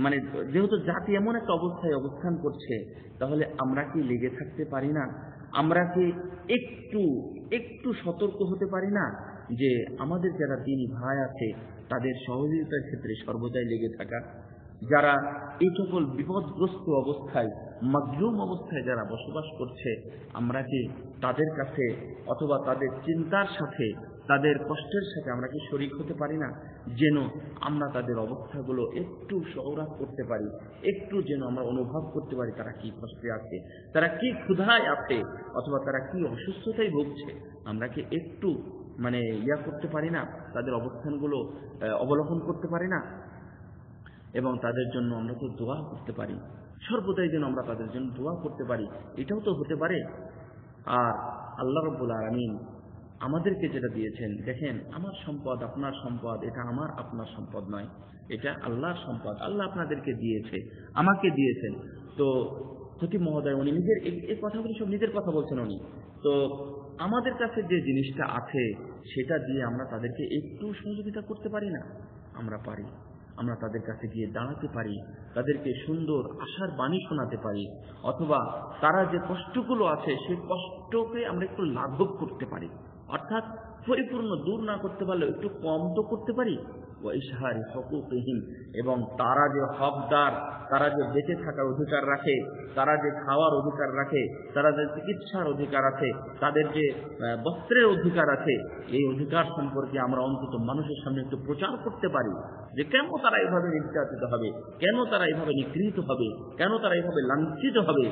মানে যেহেতু জাতি এমন একটা অবস্থায় অবস্থান করছে, তাহলে আমরা কি লেগে থাকতে পারি না? আমরা কি একটু সতর্ক হতে পারি না যে আমাদের যারা দ্বীনী ভাই আছে তাদের সহযোগিতার ক্ষেত্রে সর্বদাই লেগে থাকা? যারা এই সকল বিপদগ্রস্ত অবস্থায় মাজলুম অবস্থায় যারা বসবাস করছে, আমরা কি তাদের কাছে অথবা তাদের চিন্তার সাথে তাদের কষ্টের সাথে আমরা কি শরীক হতে পারি না? যেন আমরা তাদের অবস্থাগুলো একটু সৌরাত করতে পারি, একটু যেন আমরা অনুভব করতে পারি তারা কি কষ্টে আছে, তারা কি ক্ষুধায় আছে, অথবা তারা কি অসুস্থতায় ভুগছে। আমরা কি একটু মানে করতে পারি না, তাদের অবস্থানগুলো অবলোকন করতে পারি না? এবং তাদের জন্য আমরা তো দোয়া করতে পারি, সর্বদাই যেন আমরা তাদের জন্য দোয়া করতে পারি, এটাও তো হতে পারে। আর আল্লাহ রাব্বুল আলামিন আমাদেরকে যেটা দিয়েছেন, দেখেন আমার সম্পদ আপনার সম্পদ, এটা আমার আপনার সম্পদ নয়, এটা আল্লাহর সম্পদ। আল্লাহ আপনাদেরকে দিয়েছে, আমাকে দিয়েছেন। তো খতিব মহোদয় উনি নিজের এই কথাগুলি সব নিজের কথা বলছেন উনি। তো আমাদের কাছে যে জিনিসটা আছে সেটা দিয়ে আমরা তাদেরকে একটু সহযোগিতা করতে পারি না? আমরা পারি। আমরা তাদের কাছে গিয়ে দাঁড়াতে পারি, তাদেরকে সুন্দর আশার বাণী শোনাতে পারি, অথবা তারা যে কষ্টগুলো আছে সেই কষ্টকে আমরা একটু লাঘব করতে পারি। অর্থাৎ পরিপূর্ণ দূর না করতে পারলেও একটু কম তো করতে পারি। ওয়াইশহারি হুকুকিহিম, এবং তারা যে হকদার, তারা যে বেঁচে থাকার অধিকার রাখে, তারা যে খাওয়ার অধিকার রাখে, তারা যে চিকিৎসার অধিকার আছে, তাদের যে বস্ত্রের অধিকার আছে, এই অধিকার সম্পর্কে আমরা অন্তত মানুষের সামনে একটু প্রচার করতে পারি যে কেন তারা এভাবে নির্যাতিত হবে, কেন তারা এভাবে নিগৃহীত হবে, কেন তারা এভাবে লাঞ্ছিত হবে।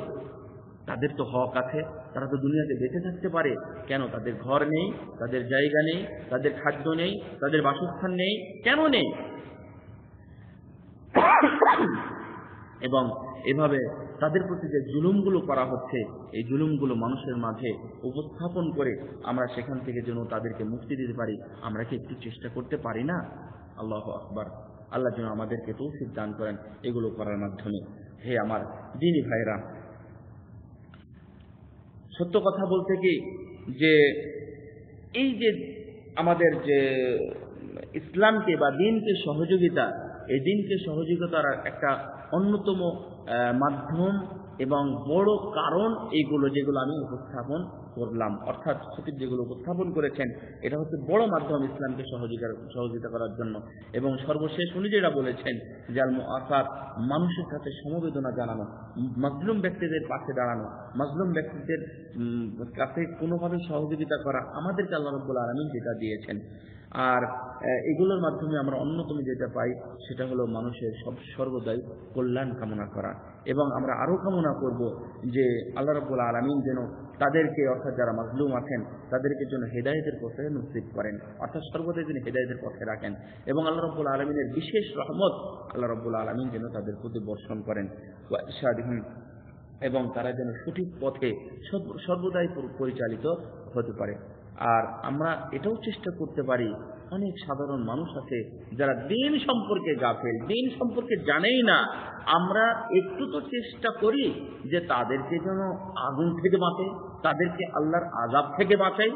তাদের তো হক আছে, তারা তো দুনিয়াতে বেঁচে থাকতে পারে, কেন তাদের ঘর নেই, তাদের জায়গা নেই, তাদের খাদ্য নেই, তাদের বাসস্থান নেই, কেন নেই? এবং এভাবে তাদের প্রতি যে জুলুমগুলো করা হচ্ছে, এই জুলুমগুলো মানুষের মাঝে উপস্থাপন করে আমরা সেখান থেকে যেন তাদেরকে মুক্তি দিতে পারি, আমরা কি একটু চেষ্টা করতে পারি না? আল্লাহু আকবার। আল্লাহ যেন আমাদেরকে তৌফিক দান করেন এগুলো করার মাধ্যমে। হে আমার দ্বীনী ভাইরা, সত্য কথা বলতে কি যে এই যে আমাদের যে ইসলামকে বা দ্বীনকে সহযোগিতা, এই দ্বীনকে সহযোগিতার একটা অন্যতম মাধ্যম এবং বড় কারণ এইগুলো যেগুলো আমি উপস্থাপন করলাম, অর্থাৎ খতিব যেগুলো উপস্থাপন করেছেন, এটা হচ্ছে বড় মাধ্যম ইসলামকে সহযোগিতা করার জন্য। এবং সর্বশেষ উনি যেটা বলেছেন যে আল মুআফাত, মানুষের কাছে সমবেদনা জানানো, মাজলুম ব্যক্তিদের পাশে দাঁড়ানো, মাজলুম ব্যক্তিদের কাছে কোনোভাবে সহযোগিতা করা, আমাদেরকে আল্লাহ রাব্বুল আলামিন যেটা দিয়েছেন। আর এগুলোর মাধ্যমে আমরা অন্যতম যেটা পাই সেটা হলো মানুষের সর্বদাই কল্যাণ কামনা করা। এবং আমরা আরো কামনা করব যে আল্লাহ রাব্বুল আলামিন যেন তাদেরকে, অর্থাৎ যারা মাজলুম আছেন তাদেরকে যেন হেদায়েতের পথে নসিব করেন, অর্থাৎ সর্বদাই যেন হেদায়েতের পথে রাখেন। এবং আল্লাহ রাব্বুল আলামিনের বিশেষ রহমত আল্লাহ রাব্বুল আলামিন যেন তাদের প্রতি বর্ষণ করেন, এবং তারা যেন সঠিক পথে সর্বদাই পরিচালিত হতে পারে। আর আমরা এটাও চেষ্টা করতে পারি, অনেক সাধারণ মানুষ আছে যারা দ্বীন সম্পর্কে গাফেল, দ্বীন সম্পর্কে জানেই না, আমরা একটু তো চেষ্টা করি যে তাদেরকে যেন আগুন থেকে বাঁচাই, তাদেরকে আল্লাহর আযাব থেকে বাঁচাই।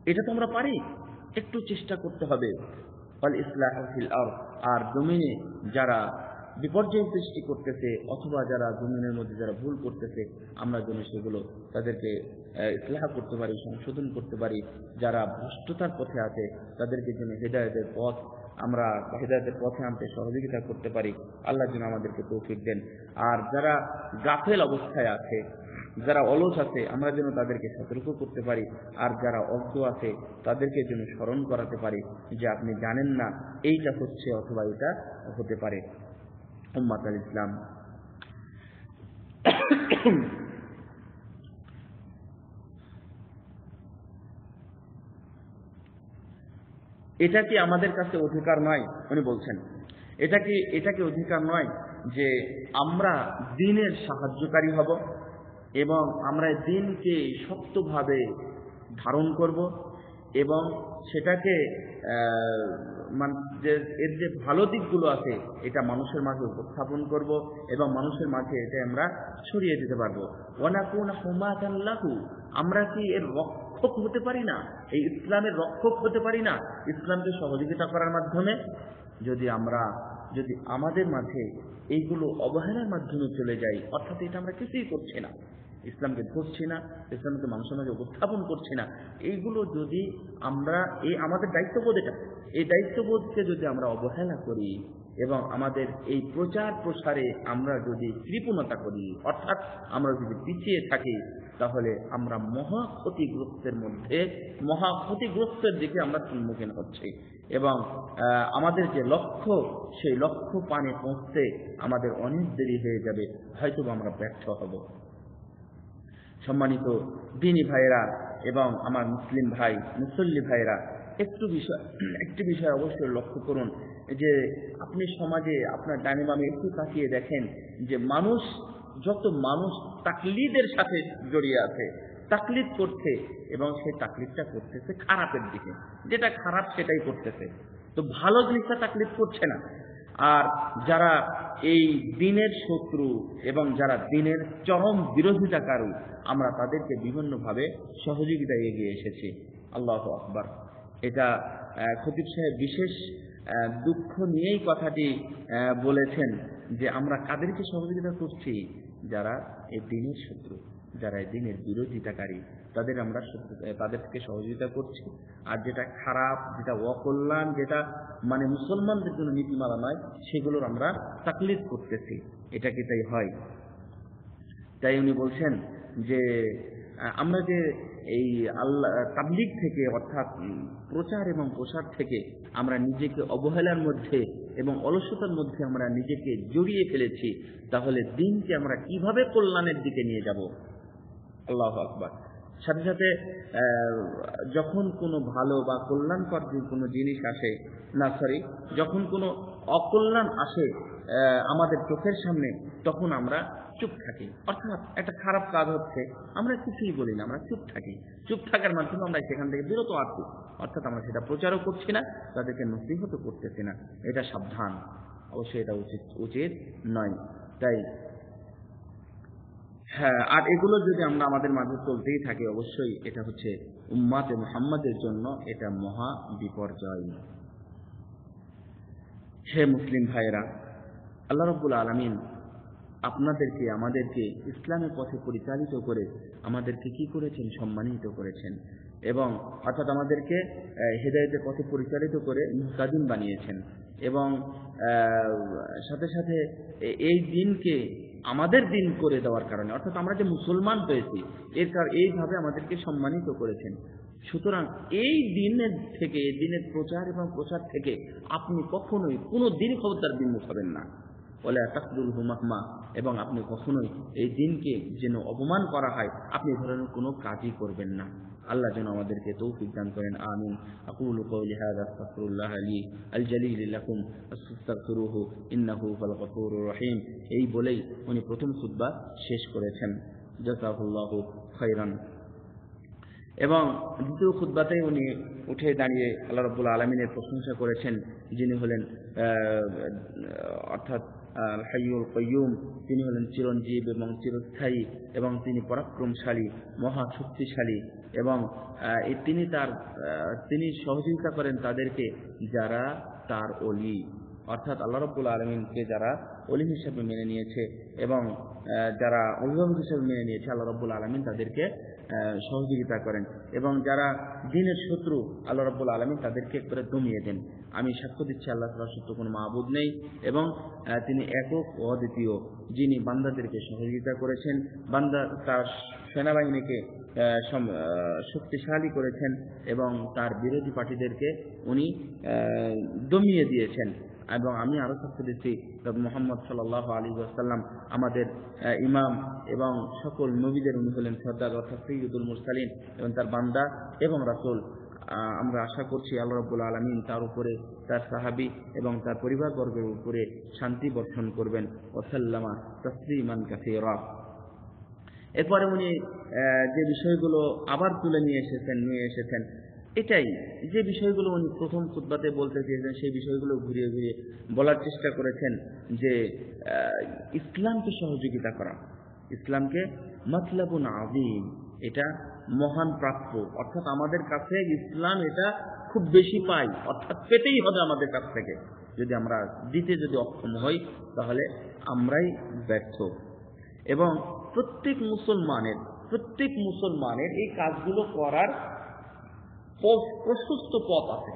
এটা তো আমরা পারি, একটু চেষ্টা করতে হবে। ওয়াল ইসলাহু ফিল আরদ, আর জমিনে যারা বিপর্যয় সৃষ্টি করতেছে অথবা যারা জমিনের মধ্যে যারা ভুল করতেছে, আমরা যেন সেগুলো তাদেরকে ইসলাহ করতে পারি, সংশোধন করতে পারি। যারা ভ্রষ্টতার পথে আছে তাদেরকে যেন হেদায়েতের পথ আমরা হেদায়েতের পথে আনতে সহযোগিতা করতে পারি। আল্লাহ যেন আমাদেরকে তৌফিক দেন। আর যারা গাফেল অবস্থায় আছে, যারা অলস আছে, আমরা যেন তাদেরকে সতর্ক করতে পারি। আর যারা অজ্ঞ আছে তাদেরকে যেন স্মরণ করাতে পারি যে আপনি জানেন না এইটা হচ্ছে অথবা এটা হতে পারে। উম্মাত আল ইসলাম, এটা কি আমাদের কাছে অধিকার নয়? উনি বলছেন এটা কি অধিকার নয় যে আমরা দ্বীনের সাহায্যকারী হব এবং আমরা দ্বীনকে শক্তভাবে ধারণ করব এবং সেটাকে যে এর যে ভালো দিকগুলো আছে এটা মানুষের মাঝে উপস্থাপন করব এবং মানুষের মাঝে এটা আমরা ছড়িয়ে দিতে পারবো। ওয়ানাকুনা হুমাতান লাহু, আমরা কি এর রক্ষক হতে পারি না? এই ইসলামের রক্ষক হতে পারি না ইসলামকে সহযোগিতা করার মাধ্যমে? যদি আমাদের মাঝে এইগুলো অবহেলার মাধ্যমে চলে যাই, অর্থাৎ এটা আমরা কিছুই করছি না, ইসলামকে ধরছি না, ইসলামকে মানুষের মাঝে উপস্থাপন করছি না, এইগুলো যদি আমরা আমাদের দায়িত্ববোধ এই দায়িত্ববোধকে যদি আমরা অবহেলা করি এবং আমাদের এই প্রচার প্রসারে আমরা যদি কৃপণতা করি, অর্থাৎ আমরা যদি পিছিয়ে থাকি, তাহলে আমরা মহা ক্ষতিগ্রস্তের দিকে আমরা সম্মুখীন হচ্ছি এবং আমাদের যে লক্ষ্য সেই লক্ষ্য পানে পৌঁছতে আমাদের অনেক দেরি হয়ে যাবে, হয়তো আমরা ব্যর্থ হব। সম্মানিত দ্বীনী ভাইরা এবং আমার মুসলিম ভাই মুসল্লি ভাইরা, একটি বিষয় অবশ্যই লক্ষ্য করুন যে আপনি সমাজে আপনার ডানে বামে একটু তাকিয়ে দেখেন যে যত মানুষ তাকলিদের সাথে জড়িয়ে আছে, তাকলিদ করছে এবং সেই তাকলিদটা করতেছে খারাপের দিকে, যেটা খারাপ সেটাই করতেছে, তো ভালো জিনিসটা তাকলিদ করছে না। আর যারা এই দ্বীনের শত্রু এবং যারা দ্বীনের চরম বিরোধিতাকারী, আমরা তাদেরকে বিভিন্নভাবে সহযোগিতায় এগিয়ে এসেছি। আল্লাহু আকবার। এটা খতিব সাহেব বিশেষ দুঃখ নিয়েই কথাটি বলেছেন যে আমরা কাদেরকে সহযোগিতা করছি? যারা এই দ্বীনের শত্রু, যারা এই দ্বীনের বিরোধিতাকারী, তাদেরকে সহযোগিতা করছি। আর যেটা খারাপ, যেটা অকল্যাণ, যেটা মুসলমানদের জন্য নীতিমালা নয়, সেগুলোর আমরা তাকলিদ করতেছি, এটাকে তাই হয়। তাই উনি বলছেন যে আমরা যে এই তাবলীগ থেকে, অর্থাৎ প্রচার এবং প্রসার থেকে আমরা নিজেকে অবহেলার মধ্যে এবং অলসতার মধ্যে আমরা নিজেকে জড়িয়ে ফেলেছি, তাহলে দ্বীনকে আমরা কিভাবে কল্যাণের দিকে নিয়ে যাব? আল্লাহু আকবার। সাথে সাথে যখন কোনো ভালো বা কল্যাণকর কোনো জিনিস আসে, যখন কোনো অকল্যাণ আসে আমাদের চোখের সামনে, তখন আমরা চুপ থাকি। অর্থাৎ একটা খারাপ কাজ হচ্ছে, আমরা কিছুই বলি না, আমরা চুপ থাকি। চুপ থাকার মাধ্যমে আমরা সেখান থেকে বিরত আছি, অর্থাৎ আমরা সেটা প্রচারও করছি না, তাদেরকে নসিহতও করতেছি না। এটা সাবধান, অবশ্যই এটা উচিত নয়। তাই হ্যাঁ, আর এগুলো যদি আমরা আমাদের মাঝে চলতেই থাকি, অবশ্যই এটা হচ্ছে উম্মাতে মুহাম্মাদের জন্য এটা মহা বিপর্যয়। হে মুসলিম ভাইরা, আল্লাহ রাব্বুল আলামিন আপনাদেরকে আমাদেরকে ইসলামের পথে পরিচালিত করে আমাদেরকে কি করেছেন? সম্মানিত করেছেন এবং অর্থাৎ আমাদেরকে হেদায়েতের পথে পরিচালিত করে মুহতাদিন বানিয়েছেন এবং সাথে সাথে এই দিনকে আমাদের দিন করে দেওয়ার কারণে, অর্থাৎ আমরা যে মুসলমান হয়েছি এইভাবে আমাদেরকে সম্মানিত করেছেন। সুতরাং এই দিনের থেকে, এই দিনের প্রচার এবং প্রসার থেকে আপনি কখনোই কোনো দিন খবরদার বিমুখ হবেন না। ওয়ালা তাকদুলহু মাহমা, এবং আপনি কখনোই এই দিনকে যেন অপমান করা হয় আপনি এই ধরনের কোনো কাজই করবেন না। আল্লাহ যেন আমাদেরকে তৌফিক দান করেন। আমিন। আকুলু কওলি হাযা আস্তাগফিরুল্লাহ লি আল জালিল লাকুম ফাস্তাগফিরুহু ইন্নাহু হুয়াল গফুরুর রহিম। এই বলেই উনি প্রথম খুতবা শেষ করেছেন। জাযাকাল্লাহু খাইরান। এবং দ্বিতীয় খুতবাতেই উনি উঠে দাঁড়িয়ে আল্লাহ রাব্বুল আলামিনের প্রশংসা করেছেন, যিনি হলেন অর্থাৎ আল হাইয়ুল কাইয়ুম, তিনি হলেন চিরঞ্জীব এবং চিরস্থায়ী এবং তিনি পরাক্রমশালী, মহা শক্তিশালী এবং তিনি সহযোগিতা করেন তাদেরকে যারা তার ওলি, অর্থাৎ আল্লাহ রাব্বুল আলামিনকে যারা ওলি হিসেবে মেনে নিয়েছে এবং যারা অভিভাবক হিসেবে মেনে নিয়েছে, আল্লাহ রাব্বুল আলামিন তাদেরকে সহযোগিতা করেন এবং যারা দ্বীনের শত্রু, আল্লাহ রাব্বুল আলামিন তাদেরকে একবারে দমিয়ে দেন। আমি সাক্ষ্য দিচ্ছি আল্লাহ তাআলা সত্য কোনো মাবুদ নেই এবং তিনি একক ও অদ্বিতীয়, যিনি বান্দাদেরকে সহযোগিতা করেছেন, বান্দা তার সেনাবাহিনীকে শক্তিশালী করেছেন এবং তার বিরোধী পার্টিদেরকে উনি দমিয়ে দিয়েছেন। এবং আমি আরো সাক্ষ্য দিচ্ছি মুহাম্মদ সাল্লাল্লাহু আলাইহি ওয়াসাল্লাম আমাদের ইমাম এবং সকল নবীদের উনি হলেন সর্দার, অর্থাৎ সাইয়্যিদুল মুরসালিন এবং তার বান্দা এবং রাসূল। আমরা আশা করছি আল্লাহ রাব্বুল আলামিন তার উপরে, তার সাহাবী এবং তার পরিবারবর্গের উপরে শান্তি বর্ষণ করবেন। ওয়াসাল্লামা তাসলিমান কাসীরা। এরপরে উনি যে বিষয়গুলো আবার তুলে নিয়ে এসেছেন এটাই যে বিষয়গুলো উনি প্রথম খুতবাতে বলতে চেয়েছেন, সেই বিষয়গুলো ঘুরিয়ে ঘুরিয়ে বলার চেষ্টা করেছেন যে ইসলামকে সহযোগিতা করা, ইসলামকে মাতলাবুন আযীম, এটা মহান প্রাপ্য। অর্থাৎ আমাদের কাছে ইসলাম এটা খুব বেশি পাই, অর্থাৎ পেতেই হবে আমাদের কাছ থেকে। যদি আমরা দিতে অক্ষম হই তাহলে আমরাই ব্যর্থ। এবং প্রত্যেক মুসলমানের এই কাজগুলো করার প্রশস্ত পথ আছে।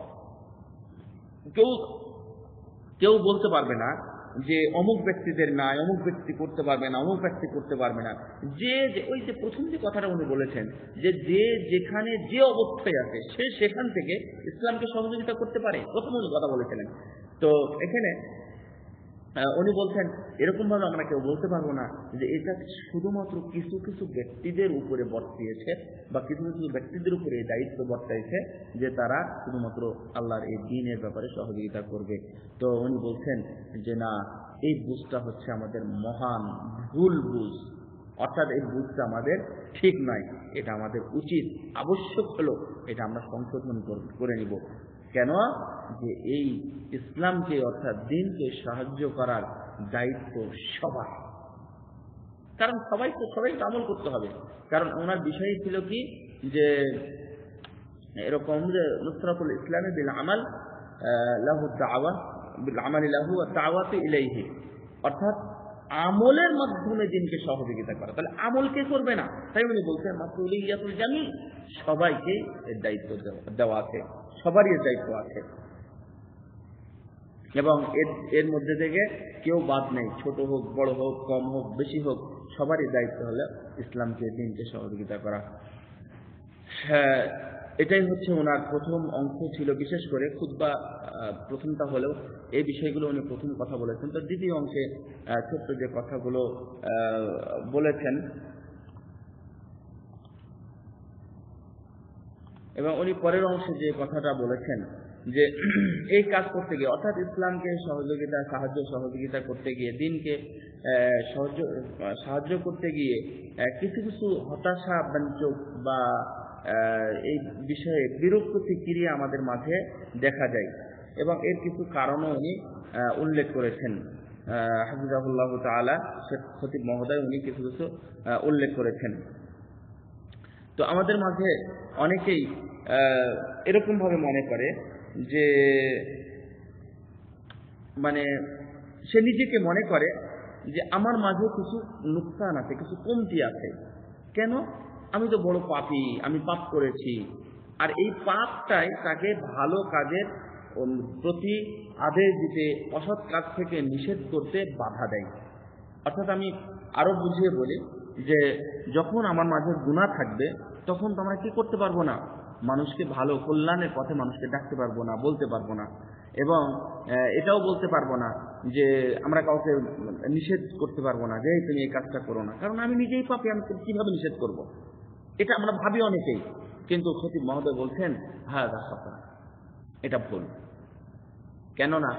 কেউ বলতে পারবে না যে অমুক ব্যক্তিদের নাই, অমুক ব্যক্তি করতে পারবে না, অমুক ব্যক্তি করতে পারবে না। ওই যে প্রথম যে কথাটা উনি বলেছেন যে যেখানে যে অবস্থায় আছে সে সেখান থেকে ইসলামকে সহযোগিতা করতে পারে, প্রথম উনি কথা বলেছিলেন। তো এখানে উনি বলছেন এরকম ভাবে আমরা কেউ বলতে পারবো না যে এটা শুধুমাত্র কিছু কিছু ব্যক্তিদের উপরে বর্তিয়েছে বা কিছু কিছু ব্যক্তিদের উপরে এই দায়িত্ব বর্তাইছে যে তারা শুধুমাত্র আল্লাহর এই দ্বীনের ব্যাপারে সহযোগিতা করবে। তো উনি বলছেন যে না, এই বুঝটা হচ্ছে আমাদের মহান ভুল বুঝ, অর্থাৎ এই বুঝটা আমাদের ঠিক নয়, এটা আমাদের উচিত, আবশ্যক হলো এটা আমরা সংশোধন করে নিব। কেন? যে এই ইসলামকে অর্থাৎ দ্বীনকে সাহায্য করার দায়িত্ব সবার, কারণ সবাই আমল করতে হবে। কারণ ওনার বিষয় ছিল কি যে এরকম যে নুসরাতুল ইসলামি বিল আমাল লাহু দাওয়া বিল আমালি লাহু ওয়া দাওয়াতু ইলাইহি, অর্থাৎ আমলের মাধ্যমে দ্বীনকে সহযোগিতা করা। তাহলে আমল কে করবে না? তাই উনি বলছেন মাসউলিয়াতুল জামি, সবাইকে এর দায়িত্ব দেওয়া আছে, সবারই এর দায়িত্ব আছে এবং এর মধ্যে থেকে কেউ বাদ নেই, ছোট হোক, বড় হোক, কম হোক, বেশি হোক, সবারই দায়িত্ব হলো ইসলামকে, দ্বীনকে সহযোগিতা করা। হ্যাঁ, এটাই হচ্ছে ওনার প্রথম অংশ ছিল। বিশেষ করে খুতবা প্রথমটা হলেও এই বিষয়গুলো উনি প্রথম কথা বলেছেন। তো দ্বিতীয় অংশে ছোট্ট যে কথাগুলো বলেছেন এবং উনি পরের অংশে যে কথাটা বলেছেন যে এই কাজ করতে গিয়ে, অর্থাৎ ইসলামকে সহযোগিতা করতে গিয়ে, দ্বীনকে সাহায্য করতে গিয়ে কিছু কিছু হতাশা ব্যঞ্জক বা এই বিষয়ে বিরূপ প্রতিক্রিয়া আমাদের মাঝে দেখা যায় এবং এর কিছু কারণও উনি উল্লেখ করেছেন। হাফিজাহুল্লাহ তাআলা শেখ খতিব মহোদয় উনি কিছু কিছু উল্লেখ করেছেন। তো আমাদের মাঝে অনেকেই এরকম ভাবে মনে করে যে মানে সে নিজেকে মনে করে যে আমার মাঝে কিছু নুকসান আছে, কিছু কমতি আছে। কেন? আমি তো বড় পাপী, আমি পাপ করেছি। আর এই পাপটাই তাকে ভালো কাজের প্রতি আদেশ দিতে, অসৎ কাজ থেকে নিষেধ করতে বাধা দেয়। অর্থাৎ আমি আরো বুঝিয়ে বলি যে যখন আমার মাঝে গুনাহ থাকবে তখন তো আমরা কি করতে পারবো না, মানুষকে ভালো কল্যাণের পথে মানুষকে ডাকতে পারবো না, বলতে পারবো না, এবং এটাও বলতে পারবো না যে আমরা কাউকে নিষেধ করতে পারবো না যে তুমি এই কাজটা করো না, কারণ আমি নিজেই পাপী, আমি কিভাবে নিষেধ করব? এটা আমরা ভাবি অনেকেই। কিন্তু খতিব মহোদয় বলছেন হাযা খাতা, এটা ভুল। কেননা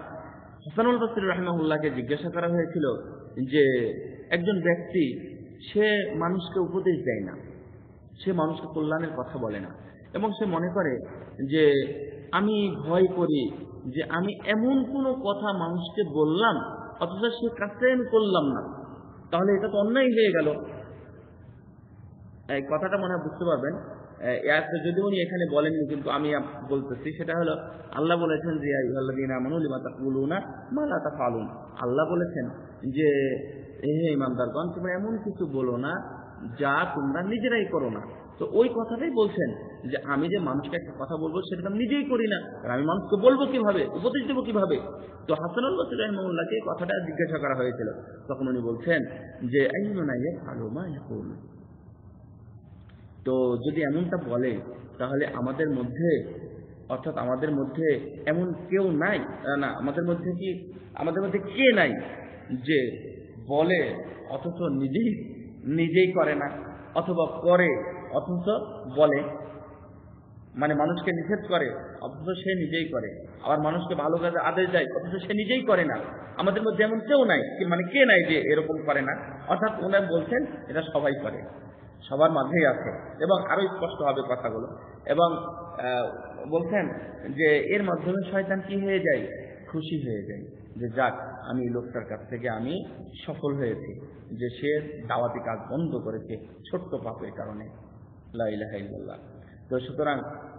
হাসানুল বসরি রাহিমাহুল্লাহকে জিজ্ঞাসা করা হয়েছিল যে একজন ব্যক্তি সে মানুষকে উপদেশ দেয় না, সে মানুষকে কল্যাণের কথা বলে না, এবং সে মনে করে যে আমি ভয় করি যে আমি এমন কোনো কথা মানুষকে বললাম অথচ সে কাজটাই আমি করলাম না, তাহলে এটা তো অন্যায় হয়ে গেল। এই কথাটা মনে হয় বুঝতে পারবেন। যদি উনি এখানে বলেননি কিন্তু আমি বলতেছি, সেটা হলো আল্লাহ বলেছেন যে আইয়ুহাল্লাযীনা আমানু লিমা তাকুলুনা মা লা তাফআলুন। আল্লাহ বলেছেন যে হে ঈমানদারগণ, তোমরা এমন কিছু বলো না যা তোমরা নিজেরাই করো না। তো ওই কথাটাই বলছেন যে আমি যে মানুষকে একটা কথা বলবো সেটা আমি নিজেই করি না, আর আমি মানুষকে বলবো কিভাবে, উপদেশ দেবো কিভাবে? তো হাসানুল বসরি রাহিমাহুল্লাহকে কথাটা জিজ্ঞাসা করা হয়েছিল, তখন উনি বলছেন যে আইয়ুনা ইয়াফআলু মা ইয়াকুল। তো যদি এমনটা বলে তাহলে আমাদের মধ্যে, অর্থাৎ আমাদের মধ্যে এমন কেউ নাই না, আমাদের মধ্যে কে নাই যে বলে অথচ নিজেই করে না, অথবা করে অথচ বলে? মানে মানুষকে নিষেধ করে অথচ সে নিজেই করে, আবার মানুষকে ভালো কাজে আদেশ দেয় অথচ সে নিজেই করে না। আমাদের মধ্যে এমন কেউ নাই, মানে কে নাই যে এরকম করে না। অর্থাৎ ওনারা বলছেন এটা সবাই করে, সবার মাঝেই আছে। এবং আরো স্পষ্ট হবে কথাগুলো। এবং বলছেন যে এর মাধ্যমে শয়তান কি হয়ে যায়, খুশি হয়ে যায় যে যাক আমি লোকটার কাছ থেকে আমি সফল হয়েছি, যে সে দাওয়াতি কাজ বন্ধ করেছে ছোট্ট পাপের কারণে। লা ইলাহা ইল্লাল্লাহ। তো সুতরাং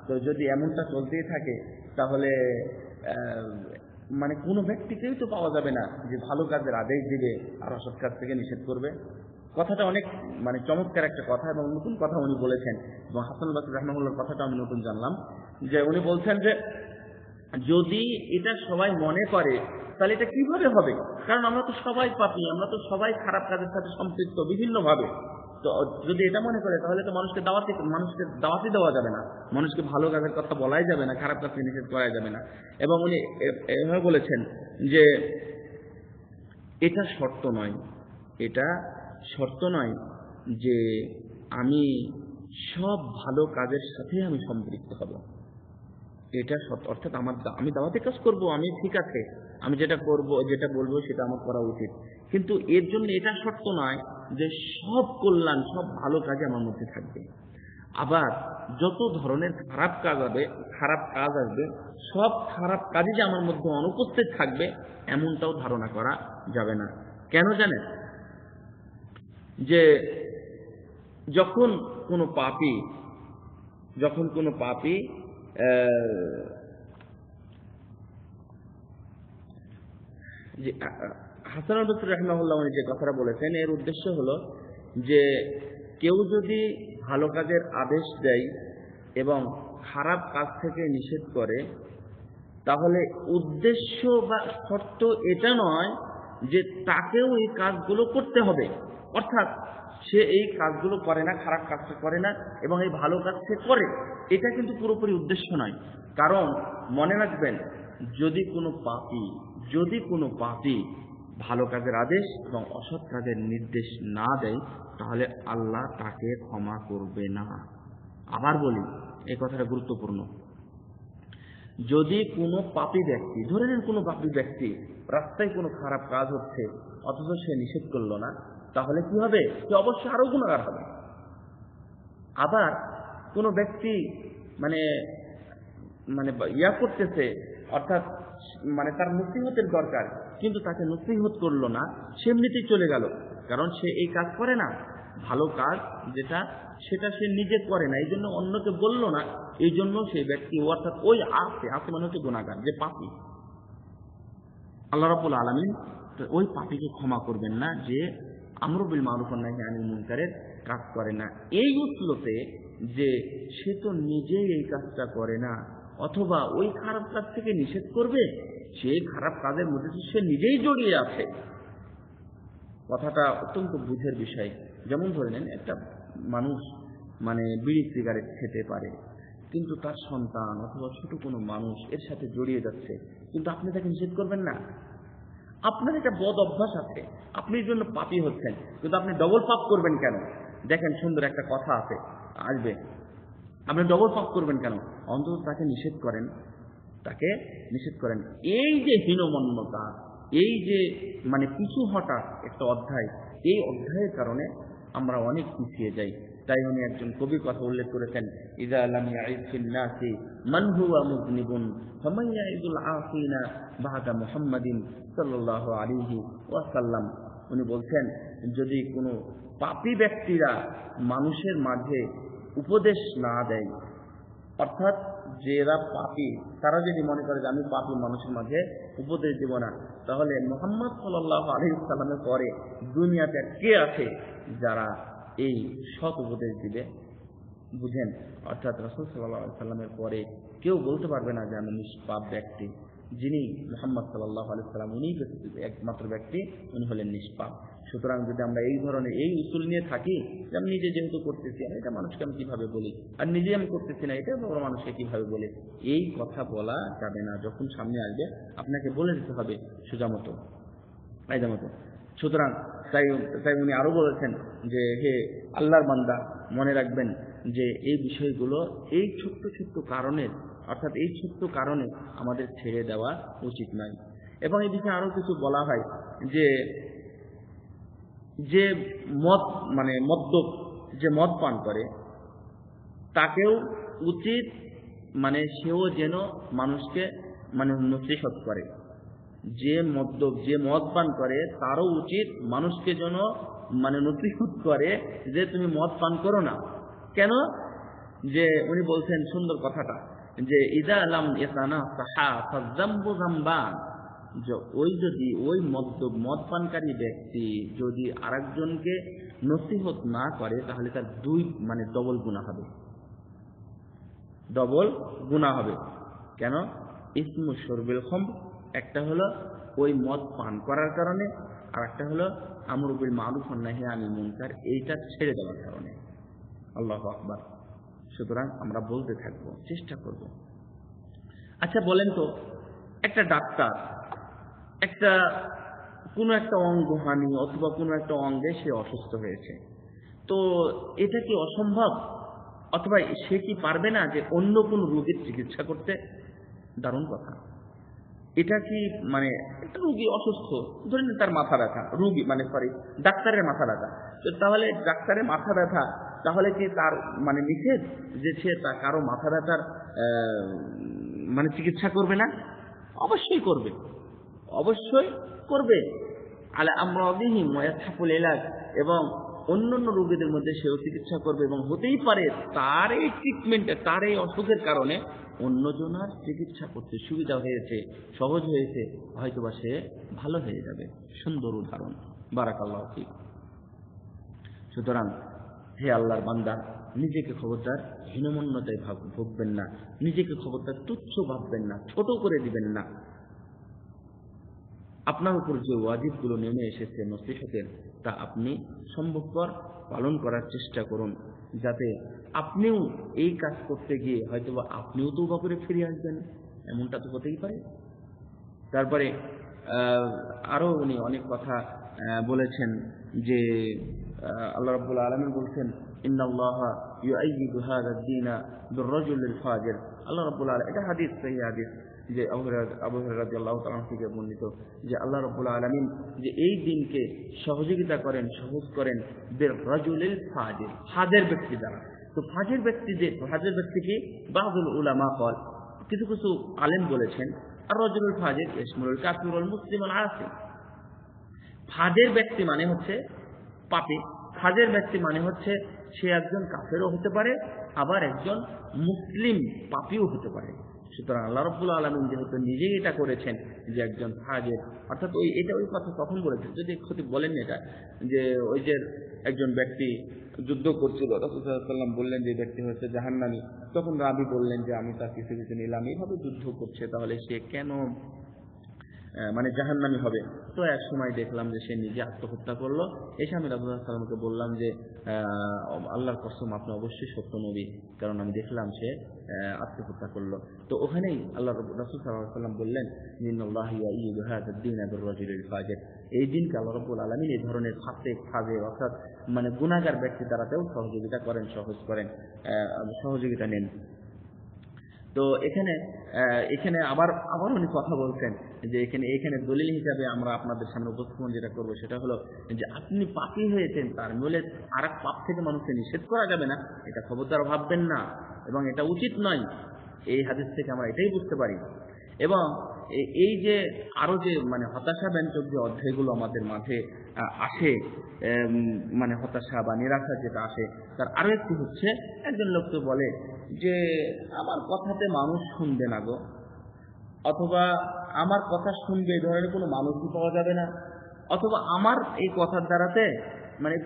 তো যদি এমনটা চলতেই থাকে তাহলে মানে কোনো ব্যক্তিকেই তো পাওয়া যাবে না যে ভালো কাজের আদেশ দিবে আর অসৎ কাজ থেকে নিষেধ করবে। কথাটা অনেক মানে চমৎকার একটা কথা এবং নতুন কথা উনি বলেছেন। এবং হাসান বসরি রাহমাহুল্লাহর কথাটা আমি নতুন জানলাম যে উনি বলছেন যে যদি এটা সবাই মনে করে তাহলে এটা কিভাবে হবে, কারণ আমরা তো সবাই পাপী, আমরা তো সবাই খারাপ কাজের সাথে সম্পৃক্ত বিভিন্নভাবে। তো যদি এটা মনে করে তাহলে তো মানুষকে দাওয়াতি দেওয়া যাবে না, মানুষকে ভালো কাজের কথা বলাই যাবে না, খারাপ কাজকে নিষেধ করা যাবে না। এবং উনি এভাবে বলেছেন যে এটা শর্ত নয়, এটা শর্ত নয় যে আমি সব ভালো কাজের সাথে আমি সম্পৃক্ত হব। এটা শর্ত, অর্থাৎ আমি দাওয়াতি কাজ করব, আমি ঠিক আছে, আমি যেটা করব যেটা বলবো সেটা আমার করা উচিত, কিন্তু এর জন্য এটা শর্ত নয় যে সব কল্যাণ সব ভালো কাজে আমার মধ্যে থাকবে। আবার যত ধরনের খারাপ কাজ আসবে সব খারাপ কাজই যে আমার মধ্যে অনুপস্থিত থাকবে এমনটাও ধারণা করা যাবে না। কেন জানেন? যে যখন কোনো পাপী হাসান বসরি রাহিমাহুল্লাহ যে কথাটা বলেছেন এর উদ্দেশ্য হলো যে কেউ যদি ভালো কাজের আদেশ দেয় এবং খারাপ কাজ থেকে নিষেধ করে তাহলে উদ্দেশ্য বা শর্ত এটা নয় যে তাকেও এই কাজগুলো করতে হবে, অর্থাৎ সে এই কাজগুলো করে না, খারাপ কাজটা করে না এবং এই ভালো কাজ সে করে, এটা কিন্তু পুরোপুরি উদ্দেশ্য নয়। কারণ মনে রাখবেন যদি কোনো পাপী ভালো কাজের আদেশ এবং অসৎ কাজের নির্দেশ না দেয় তাহলে আল্লাহ তাকে ক্ষমা করবে না। আবার বলি, এই কথাটা গুরুত্বপূর্ণ। যদি কোনো পাপী ব্যক্তি, ধরে নেন কোনো পাপী ব্যক্তি রাস্তায় কোনো খারাপ কাজ হচ্ছে অথচ সে নিষেধ করলো না, তাহলে কি হবে? সে অবশ্যই আরো গুনাহগার হবে। আবার কোনো ব্যক্তি মানে করতেছে, অর্থাৎ মানে তার নসিহতের দরকার কিন্তু তাকে নসিহত করলো না, সে এমনিতেই চলে গেল, কারণ সে এই কাজ করে না, ভালো কাজ যেটা সেটা সে নিজে করে না, এই জন্য অন্যকে বললো না, এই জন্য সেই ব্যক্তি অর্থাৎ ওই আসে মানে হচ্ছে গুনাহগার, যে পাপী। আল্লাহ রাব্বুল আলামিন ওই পাপীকে ক্ষমা করবেন না যে আমরু বিল মারুফ ওয়া নাহি আনিল মুনকারের কাজ করে না, এই উসলতে যে সে তো নিজেই এই কাজটা করে না, অথবা ওই খারাপ কাজ থেকে নিষেধ করবে, সেই খারাপ কাজের মধ্যে সে নিজেই জড়িয়ে আছে। কথাটা অত্যন্ত বুঝের বিষয়। যেমন ধরে নেন একটা মানুষ মানে বিড়ি সিগারেট খেতে পারে, কিন্তু তার সন্তান অথবা ছোট কোনো মানুষ এর সাথে জড়িয়ে যাচ্ছে, কিন্তু আপনি তাকে নিষেধ করবেন না। আপনার একটা বদ অভ্যাস আছে, আপনি এর জন্য পাপী হচ্ছেন, কিন্তু আপনি ডবল পাপ করবেন কেন? দেখেন সুন্দর একটা কথা আসবে, আপনি ডবল পাপ করবেন কেন? অন্তত তাকে নিষেধ করেন। এই যে হীনমন্যতা, এই যে মানে পিছু হটা একটা অধ্যায়, এই অধ্যায়ের কারণে আমরা অনেক পিছিয়ে যাই। তাই উনি একজন কবির কথা উল্লেখ করেছেন, ইযা লাম ইয়াইদ ফিন নাসি মান হুয়া মুযনিবুন ফামান ইয়াইদুল আফিনা বাদা মুহাম্মাদিন সাল্লাল্লাহু আলাইহি ওয়াসাল্লাম। উনি বলছেন যদি কোনো পাপী ব্যক্তিরা মানুষের মাঝে উপদেশ না দেয়, অর্থাৎ যারা পাপী তারা যদি মনে করে যে আমি পাপী, মানুষের মাঝে উপদেশ দেব না, তাহলে মুহাম্মদ সাল্লাল্লাহু আলাইহি ওয়াসাল্লামের পরে দুনিয়াতে কে আছে যারা এই সৎ উপদেশ দিবে? বুঝেন, অর্থাৎ রাসূল সাল্লাল্লাহু আলাইহি ওয়াসাল্লামের পরে কেউ বলতে পারবে না যে আমি নিষ্পাপ ব্যক্তি। যিনি মুহাম্মদ সাল্লাল্লাহু আলাইহি ওয়াসাল্লাম উনি একমাত্র ব্যক্তি, উনি হলেন নিষ্পাপ। সুতরাং যদি আমরা এই ধরনের এই উসুল নিয়ে থাকি যে আমি নিজে যেহেতু করতেছি এটা মানুষকে আমি কিভাবে বলি, আর নিজে আমি করতেছি না এটা বড় মানুষকে কিভাবে বলে, এই কথা বলা যাবে না। যখন সামনে আসবে আপনাকে বলে দিতে হবে সোজা মতো। সুতরাং তাই উনি আরো বলেছেন যে হে আল্লাহর বান্দা, মনে রাখবেন যে এই বিষয়গুলো এই ছোট্ট ছোট্ট কারণের, অর্থাৎ এই ছোট্ট কারণে আমাদের ছেড়ে দেওয়া উচিত নয়। এবং এই বিষয়ে আরো কিছু বলা হয় যে যে মদ যে মদ পান করে তাকেও উচিত সেও যেন মানুষকে নসিহত করে। যে মদ পান করে তারও উচিত মানুষকে যেন নসিহত করে যে তুমি মদ পান করো না। কেন? যে উনি বলছেন সুন্দর কথাটা, যে ইদা আলাম ইয়াতানা সাহা ফাযাম্বু যামবান, যে ওই মদ পানকারী ব্যক্তি যদি আরেকজনকে নসিহত না করে তাহলে তার ডবল গুনাহ হবে। কেন? ইসমু শুরবিল খামর, একটা হলো ওই মদ পান করার কারণে, আর একটা হলো আমর বিল মারুফ ওয়ান নাহি আনিল মুনকার, এইটা ছেড়ে দেওয়ার কারণে। আল্লাহু আকবার। সুতরাং আমরা বলতে থাকবো, চেষ্টা করব। আচ্ছা বলেন তো, একটা ডাক্তার কোনো একটা অঙ্গহানি অথবা কোনো একটা অঙ্গে সে অসুস্থ হয়েছে, তো এটা কি অসম্ভব? অথবা সে কি পারবে না যে অন্য কোন রোগীর চিকিৎসা করতে? দারুণ কথা। এটা কি একটা রোগী অসুস্থ, ধরেন তার মাথা ব্যথা, ডাক্তারের মাথা ব্যথা, তো তাহলে ডাক্তারের মাথা ব্যথা, তাহলে কি তার নিষেধ যে সে কারো মাথা ব্যথার চিকিৎসা করবে না? অবশ্যই করবে। আলা আমরাদিহিম ওয়া ইয়াসহাকুল ইলাজ, এবং অন্যান্য রোগীদের মধ্যে সেও চিকিৎসা করবে, এবং হতেই পারে তার এই ট্রিটমেন্টে, তার এই অসুখের কারণে অন্যজনের চিকিৎসা করতে সুবিধা হয়েছে, সহজ হয়েছে, হয়তোবা সে ভালো হয়ে যাবে। সুন্দর উদাহরণ। বারাকাল্লাহু ফিক। সুতরাং হে আল্লাহর বান্দা, নিজেকে খবরদার হীনমন্যতায় ভুগবেন না, নিজেকে খবরদার তুচ্ছ ভাববেন না, ছোট করে দিবেন না। আপনার উপর যে ওয়াজিবগুলো নেমে এসেছে নসিহতের, তা আপনি সম্ভবপর পালন করার চেষ্টা করুন, যাতে আপনিও এই কাজ করতে গিয়ে হয়তোবা আপনিও তওবা করে ফিরে আসবেন, এমনটা তো হতেই পারে। তারপরে আরো উনি অনেক কথা বলেছেন, যে আল্লাহ রাব্বুল আলামিন বলছেন, ইন্নাল্লাহা ইউআইয়িদু হাযাদ দীনা বির-রাজুলিল ফাজির। আল্লাহ রাব্বুল আলামিন, এটা হাদিস, সহিহ হাদিস, যে আবু হুরায়রা রাদিয়াল্লাহু তাআলা থেকে বর্ণিত, যে আল্লাহ রাব্বুল আলামিন যে এই দিনকে সহযোগিতা করেন, সহজ করেন বির-রাজুলিল ফাজির, ফাজির ব্যক্তি দ্বারা। তো ফাজির ব্যক্তি কি? বাযুল উলামা কল, কিছু কিছু আলেম বলেছেন, আর রাজুলুল ফাজির ইসমুল কাফির ওয়াল মুসলিমুল আসি। ফাজির ব্যক্তি হচ্ছে পাপী, ফাজির ব্যক্তি হচ্ছে সে একজন কাফেরও হতে পারে, আবার একজন মুসলিম পাপীও হতে পারে। সুতরাং আল্লাহ রাব্বুল আলামিন যেহেতু নিজেই এটা করেছেন যে একজন ফাজির, অর্থাৎ ওই কথা তখন বলেছেন, যদি খতিব বলেন এটা, যে ওই যে একজন ব্যক্তি যুদ্ধ করছিল, রাসূল সাল্লাল্লাহু আলাইহি ওয়াসাল্লাম বললেন যে ব্যক্তি হচ্ছে জাহান্নামী, তখন রাবী বললেন যে আমি তার কিছু নিলাম, এইভাবে যুদ্ধ করছে, তাহলে সে কেন জাহান্নামী হবে? তো এক সময় দেখলাম যে সে নিজে আত্মহত্যা করলো। এসে আমি রাসূল সাল্লাল্লাহু আলাইহি ওয়াসাল্লামকে বললাম যে আল্লাহর কসম, আপনি অবশ্যই সত্য নবী, কারণ আমি দেখলাম সে আত্মহত্যা করলো। তো ওখানেই আল্লাহ রাসূল সাল্লাল্লাহু আলাইহি ওয়াসাল্লাম বললেন, ইন্নাল্লাহা ইউআইয়িদু হাযাদ দীনা বির-রাজুলিল ফাজির, এই দিনকে আল্লাহ রাব্বুল আলামিন এই ধরনের ফাজির অর্থাৎ গুনাহগার ব্যক্তি দ্বারাতেও সহযোগিতা করেন, সহযোগিতা নেন। তো এখানে আবার উনি কথা বলছেন, যে এখানে দলিল হিসাবে আমরা আপনাদের সামনে উপস্থাপন যেটা করবো সেটা হলো, যে আপনি পাপী হয়েছেন, তার বলে আর এক পাপ থেকে মানুষকে নিষেধ করা যাবে না, এটা খবরদার ভাববেন না, এবং এটা উচিত নয়। এই হাদিস থেকে আমরা এটাই বুঝতে পারি। এবং এই যে আরো যে হতাশা ব্যঞ্জক যে অধ্যায়গুলো আমাদের মাঝে আসে, হতাশা বা নিরাশা যেটা আসে, তার আরো একটি হচ্ছে, একজন লোক তো বলে যে আমার কথাতে মানুষ শুনবে না গো, অথবা আমার কথা শুনবে এই ধরনের কোনো মানুষই পাওয়া যাবে না, অথবা আমার এই কথার দ্বারাতে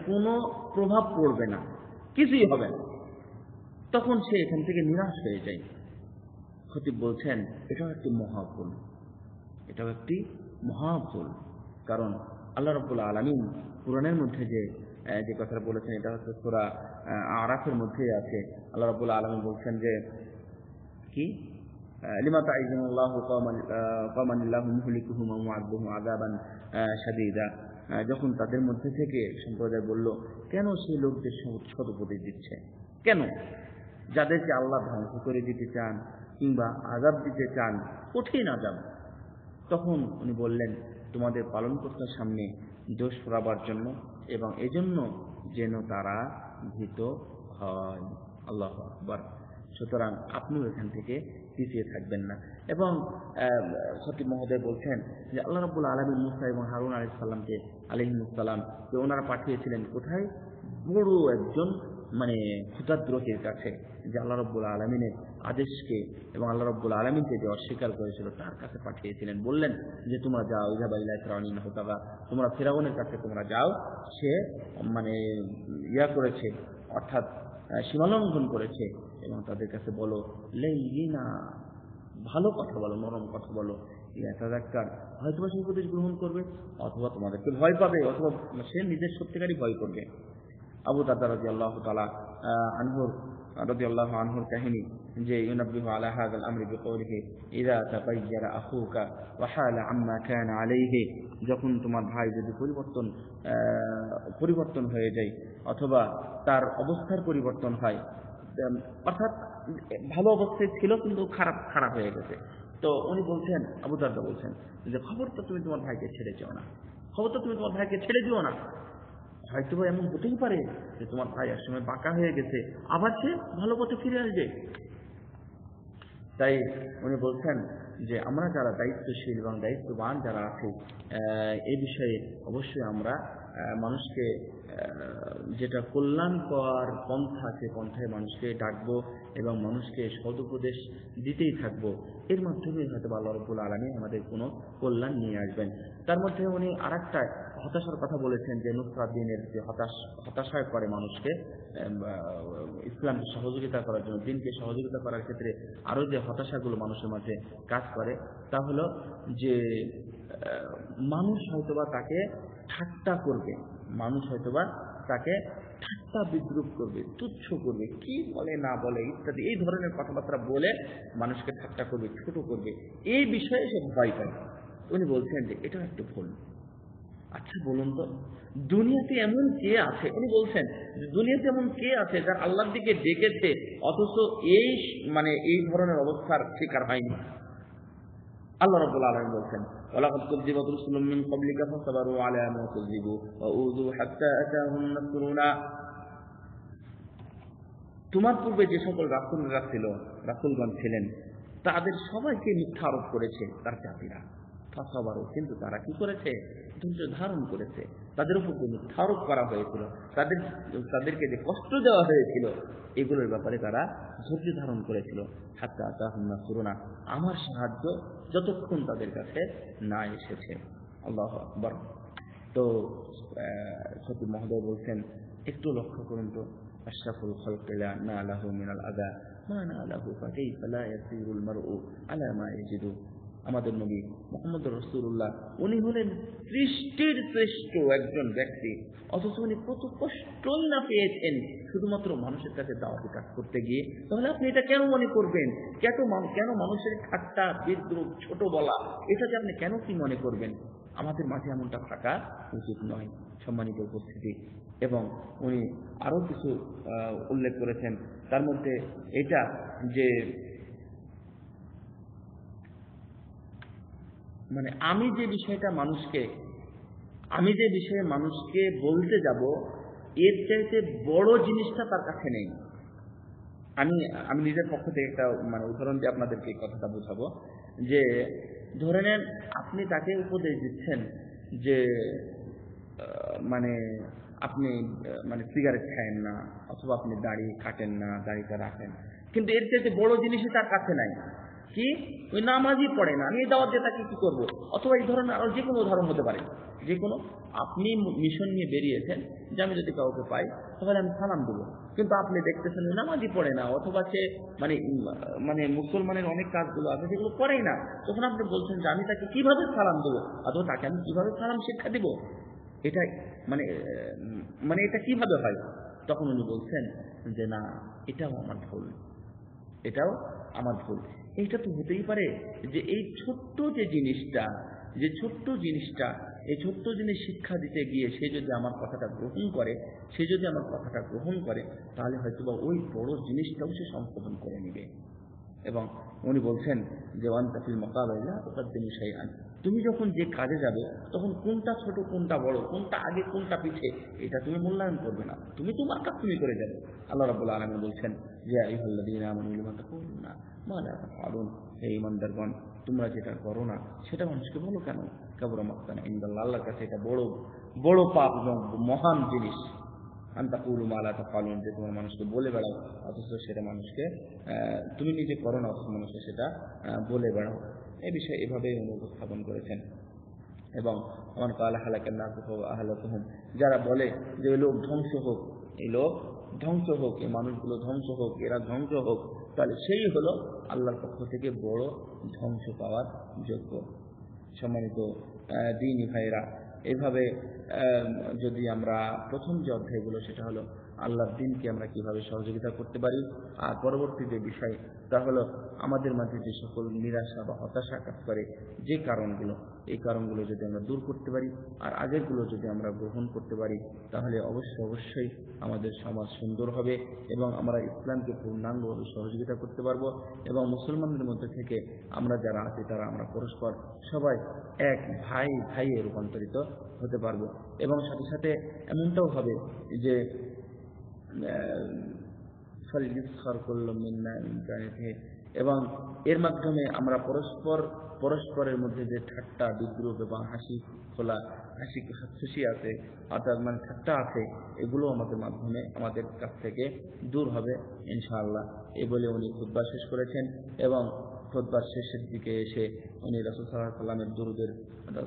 কোনো প্রভাব পড়বে না, কিছুই হবে না। তখন সে এখান থেকে নিরাশ হয়ে যায়। খতিব বলছেন এটাও একটি মহাভুল, কারণ আল্লাহ রাব্বুল আলামিন কুরআনের মধ্যে যে কথাটা বলেছেন, এটা হচ্ছে সূরা আরাফের মধ্যেই আছে। আল্লাহ রাব্বুল আলামিন বলছেন যে কি, লিমা তা'izuল্লাহু কওমান ইল্লাহু মুহলিকুহুম ওয়া মু'আযিবুহুম আযাবান শাদীদা, যখন তাদের মধ্যে থেকে সম্প্রদায় বলল, কেন সেই লোকদের সদুপদেশ দিচ্ছে, কেন? যাদেরকে আল্লাহ ধ্বংস করে দিতে চান কিংবা আযাব দিতে চান, কঠিন আযাব। তখন উনি বললেন, তোমাদের পালনকর্তার সামনে দোষ ফোরাবার জন্য এবং এজন্য যেন তারা ভীত হয়। আল্লাহু আকবার। সুতরাং আপনিও এখান থেকে পিছিয়ে থাকবেন না। এবং খতিব মহোদয় বলছেন যে আল্লাহ রাব্বুল আলামিন মুসা এবং হারুন আলাইহিস সালাম যে ওনারা পাঠিয়েছিলেন কোথায়? বড় একজন ক্ষুদ্রদ্রোহীর কাছে, যে আল্লাহ রাব্বুল আলামিনের আদেশকে এবং আল্লাহ রাব্বুল আলামিনকে যে অস্বীকার করেছিল তার কাছে পাঠিয়েছিলেন। বললেন যে তোমরা যাও, ইযাবা ইলা ফিরআউন ইন্নাহু তাগা, তোমরা ফিরআউনের কাছে তোমরা যাও, সে করেছে, অর্থাৎ সীমালঙ্ঘন করেছে, এবং তাদের কাছে বলো লাইয়িনা, ভালো কথা বলো, নরম কথা বলো, ইয়াতাযাক্কার, হয়তো সে উপদেশ গ্রহণ করবে, অথবা তোমাদেরকে ভয় পাবে, অথবা সে নিজের সত্যিকারই ভয় করবে। আবু দারদা রাদিয়াল্লাহু আনহুর কাহিনী, যে ইউনাব্বিহু আলা হাযাল আমরি বিকওলিহি ইযা তাগায়্যারা আখুকা ওয়া হালা আম্মা কানা আলাইহি, যখন তোমার ভাই যদি পরিবর্তন হয়ে যায় অথবা তার অবস্থার পরিবর্তন হয়, অর্থাৎ ভালো অবস্থায় ছিল কিন্তু খারাপ হয়ে গেছে, তো উনি বলছেন, আবু দারদা বলছেন যে খবরটা তুমি তোমার ভাইকে ছেড়ে যেও না, খবরটা তুমি তোমার ভাইকে ছেড়ে দিও না। হয়তো এমন হতেই পারে যে তোমার ভাই একসময় বাঁকা হয়ে গেছে, আবার সে ভালো পথে ফিরে আসবে। তাই উনি বলছেন যে আমরা যারা দায়িত্বশীল এবং দায়িত্ববান যারা আছি, এই বিষয়ে অবশ্যই আমরা মানুষকে যেটা কল্যাণকর পন্থা, সে পন্থায় মানুষকে ডাকবো এবং মানুষকে সদুপদেশ দিতেই থাকবো। এর মাধ্যমে হয়তো আল্লাহ রাব্বুল আলামিন আমাদের কোনো কল্যাণ নিয়ে আসবেন। তার মধ্যে উনি আরেকটা হতাশার কথা বলেছেন, যে নুসরাত দ্বীনের যে হতাশায় করে মানুষকে ইসলামকে সহযোগিতা করার জন্য, দ্বীনকে সহযোগিতা করার ক্ষেত্রে আরো যে হতাশাগুলো মানুষের মাঝে কাজ করে, তা হলো যে মানুষ হয়তোবা তাকে ঠাট্টা করবে, মানুষ হয়তোবা তাকে ঠাট্টা বিদ্রুপ করবে, তুচ্ছ করবে, কি বলে না বলে ইত্যাদি, এই ধরনের কথাবার্তা বলে মানুষকে ঠাট্টা করবে, ছোট করবে, এই বিষয়ে সে ভয় পায়। উনি বলছেন যে এটা একটু ভুল। আচ্ছা বলুন তো, দুনিয়াতে এমন কে আছে, উনি বলছেন দুনিয়াতে এমন কে আছে যার আল্লাহর দিকে ডেকেছে অথচ এই ধরনের অবস্থার শিকার হয়নি? আল্লাহ রাব্বুল আলামিন বলছেন, ওয়ালাকাদ কুযযিবাত রুসুলুম মিন ক্বাবলিকা ফাসাবারু আলা মা কুযযিবু ওয়া উযু হাত্তা আতাহুম নাসরুনা। তোমার পূর্বে যে সকল রাসূলগণ ছিলেন, তাদের সবাইকে মিথ্যা আরোপ করেছে তার জাতিরা। ফাসাবারু, কিন্তু তারা কি করেছে? ধৈর্য ধারণ করেছে। তাদের উপর যে মিথ্যা আরোপ করা হয়েছিল, তাদেরকে যে কষ্ট দেওয়া হয়েছিল, এগুলোর ব্যাপারে তারা ধৈর্য ধারণ করেছিল। হাত্তা আতাহুম নাসরুনা, আমার সাহায্য যতক্ষণ তাদের কাছে না এসেছে। আল্লাহু আকবার। তো খতিব মহোদয় বলছেন, একটু লক্ষ্য করুন তো, আশরাফুল খালকি লা নালাহু মিনাল আযা মা নালাহু ফাকাইফা লা ইয়াসিরুল মারউ আলা মা ইয়াজিদু। আমাদের নবী মুহাম্মদ রাসূলুল্লাহ, উনি হলেন সৃষ্টির শ্রেষ্ঠ একজন ব্যক্তি, অথচ উনি কত কষ্টই না পেয়েছেন শুধুমাত্র মানুষের কাছে দাওয়াতি কাজ করতে গিয়ে। তাহলে আপনি এটা কেন মনে করবেন? কেন মানুষের ঠাট্টা বিদ্রুপ ছোট বলা, এটাকে আপনি কেন কি মনে করবেন? আমাদের মাঝে এমনটা থাকা উচিত নয়, সম্মানিত উপস্থিতি। এবং উনি আরো কিছু উল্লেখ করেছেন, তার মধ্যে এটা যে আমি যে বিষয়ে মানুষকে বলতে যাব, এর চাইতে বড় জিনিসটা তার কাছে নেই। আমি নিজের পক্ষ থেকে একটা উদাহরণ দিয়ে আপনাদেরকে এই কথাটা বোঝাবো, যে ধরে নেন আপনি তাকে উপদেশ দিচ্ছেন যে আপনি সিগারেট খায়েন না, অথবা আপনি দাড়ি কাটেন না, দাড়িটা রাখেন, কিন্তু এর চাইতে বড় জিনিসই তার কাছে নাই। কি? ওই নামাজই পড়ে না, আমি এই দাওয়াত দিয়ে তাকে কি করবো? অথবা এই ধরনের আরো যে কোনো উদাহরণ হতে পারে, যে কোনো, আপনি মিশন নিয়ে বেরিয়েছেন যে আমি যদি কাউকে পাই তাহলে আমি সালাম দেবো, কিন্তু আপনি দেখতেছেন নামাজই পড়ে না, অথবা সে মুসলমানের অনেক কাজগুলো আছে সেগুলো করেই না, তখন আপনি বলছেন যে আমি তাকে কিভাবে সালাম দেবো, অথবা তাকে আমি কিভাবে সালাম শিক্ষা দিব, এটা এটা কিভাবে হয়? তখন উনি বলছেন যে না, এটাও আমার ভুল। এটা তো হতেই পারে যে এই ছোট্ট যে জিনিসটা, যে ছোট্ট জিনিসটা, এই ছোট্ট জিনিস শিক্ষা দিতে গিয়ে সে যদি আমার কথাটা গ্রহণ করে, তাহলে হয়তোবা ওই বড় জিনিসটাও সে সংশোধন করে নেবে। এবং উনি বলছেন যে ওয়ান্তাফিল মুকাবালা তুকদ্দিমু শাইআন, তুমি যখন যে কাজে যাবে তখন কোনটা ছোট কোনটা বড়, কোনটা আগে কোনটা পিছে, এটা তুমি মূল্যায়ন করবে না, তুমি তোমার কাজ তুমি করে যাবে। আল্লাহ রাব্বুল আলামিন বলছেন যে আইয়ুহাল্লাযীনা আমানু লিমা তাকুলুনা মা লা তাফআলুন, হে ঈমানদারগণ, তোমরা যেটা করো না সেটা মানুষকে বলো কেন? কাবুরা মাকতান ইনদাল্লাহ, আল্লাহর কাছে এটা বড় বড় পাপ এবং মহান জিনিস। আনতাকুলু মা লা তাফআলুন, যে তোমরা মানুষকে বলে বেড়াও অথচ সেটা মানুষকে তুমি নিজে করো না, অথচ মানুষকে সেটা বলে বেড়াও। এই বিষয়ে এভাবে উনি উপস্থাপন করেছেন। এবং আমার কাল হালাকান নাস ওয়া আহলাকুহুম, যারা বলে যে এই লোক ধ্বংস হোক, এই লোক ধ্বংস হোক, এই মানুষগুলো ধ্বংস হোক, এরা ধ্বংস হোক, তাহলে সেই হলো আল্লাহর পক্ষ থেকে বড় ধ্বংস পাওয়ার যোগ্য। সম্মানিত দ্বীনি ভাইরা, এইভাবে যদি আমরা প্রথম যে অধ্যায়গুলো, সেটা হলো আল্লাহর দ্বীনকে আমরা কিভাবে সহযোগিতা করতে পারি, আর পরবর্তী যে বিষয় তা হলো আমাদের মাঝে যে সকল নিরাশা বা হতাশা কাজ করে যে কারণগুলো, এই কারণগুলো যদি আমরা দূর করতে পারি আর আগেরগুলো যদি আমরা গ্রহণ করতে পারি, তাহলে অবশ্যই আমাদের সমাজ সুন্দর হবে এবং আমরা ইসলামকে পূর্ণাঙ্গভাবে সহযোগিতা করতে পারবো। এবং মুসলমানদের মধ্যে থেকে আমরা যারা আছি তারা আমরা পরস্পর সবাই এক ভাইয়ে রূপান্তরিত হতে পারবো। এবং সাথে সাথে এমনটাও হবে যে এবং এর মাধ্যমে আমরা পরস্পরের মধ্যে যে ঠাট্টা বিদ্রুপ এবং হাসি খুশি আছে, অর্থাৎ মানে ঠাট্টা আছে, এগুলো আমাদের মাধ্যমে আমাদের কাছ থেকে দূর হবে ইনশাআল্লাহ। এই বলে উনি খুতবা শেষ করেছেন এবং খুতবার শেষের দিকে এসে উনি রাসূল সাল্লাল্লাহু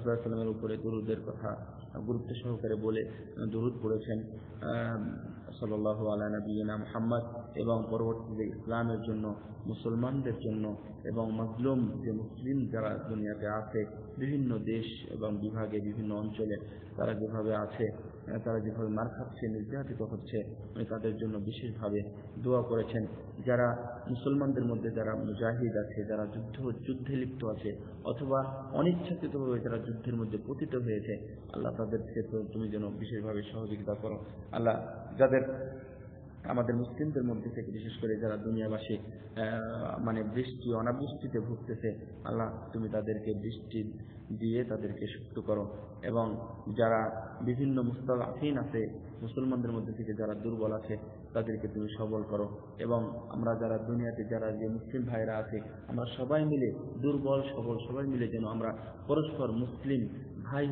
আলাইহি সাল্লামের উপরে দুরূদের কথা গুরুত্ব সহকারে বলে দুরূদ পড়েছেন সাল্লাল্লাহু আলা নবিয়িনা মুহাম্মদ। এবং পরবর্তীতে ইসলামের জন্য, মুসলমানদের জন্য এবং মাজলুম যে মুসলিম যারা দুনিয়াতে আছে, বিভিন্ন দেশ এবং বিভাগে, বিভিন্ন অঞ্চলে তারা যেভাবে আছে, তারা যেভাবে মার খাচ্ছে, নির্যাতিত হচ্ছে, তাদের জন্য বিশেষভাবে দোয়া করেছেন। যারা মুসলমানদের মধ্যে যারা মুজাহিদ আছে, যারা যুদ্ধে লিপ্ত আছে, অথবা অনিচ্ছাকৃতভাবে যারা যুদ্ধের মধ্যে পতিত হয়েছে, আল্লাহ তাদেরকে তুমি যেন বিশেষভাবে সহযোগিতা করো। আল্লাহ যাদের আমাদের মুসলিমদের মধ্যে থেকে বিশেষ করে যারা দুনিয়াবাসী মানে অনাবৃষ্টিতে ভুগতেছে, আল্লাহ তুমি তাদেরকে বৃষ্টি দিয়ে তাদেরকে সুস্থ করো। এবং যারা বিভিন্ন মুস্তাদআফিন আছে, মুসলমানদের মধ্যে থেকে যারা দুর্বল আছে, তাদেরকে তুমি সবল করো। এবং আমরা যারা দুনিয়াতে যারা যে মুসলিম ভাইরা আছে, আমরা সবাই মিলে দুর্বল সবল সবাই মিলে যেন আমরা পরস্পর মুসলিম ভাই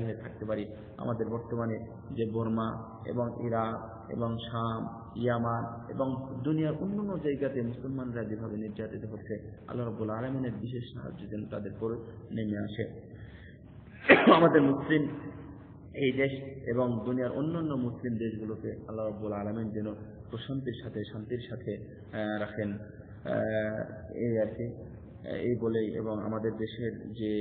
হয়ে থাকতে পারি। আমাদের বর্তমানে যে বর্মা এবং ইরাক এবং শাম, ইয়ামান এবং দুনিয়ার অন্যান্য জায়গাতে মুসলমানরা যেভাবে নির্যাতিত হচ্ছে, আল্লাহ রাব্বুল আলামিনের বিশেষ সাহায্য যেন তাদের উপর নেমে আসে। আমাদের মুসলিম এই দেশ এবং দুনিয়ার অন্যান্য মুসলিম দেশগুলোকে আল্লাহ রাব্বুল আলামিন যেন প্রশান্তির সাথে শান্তির সাথে রাখেন, এই আর কি। এই বলেই এবং আমাদের দেশের যে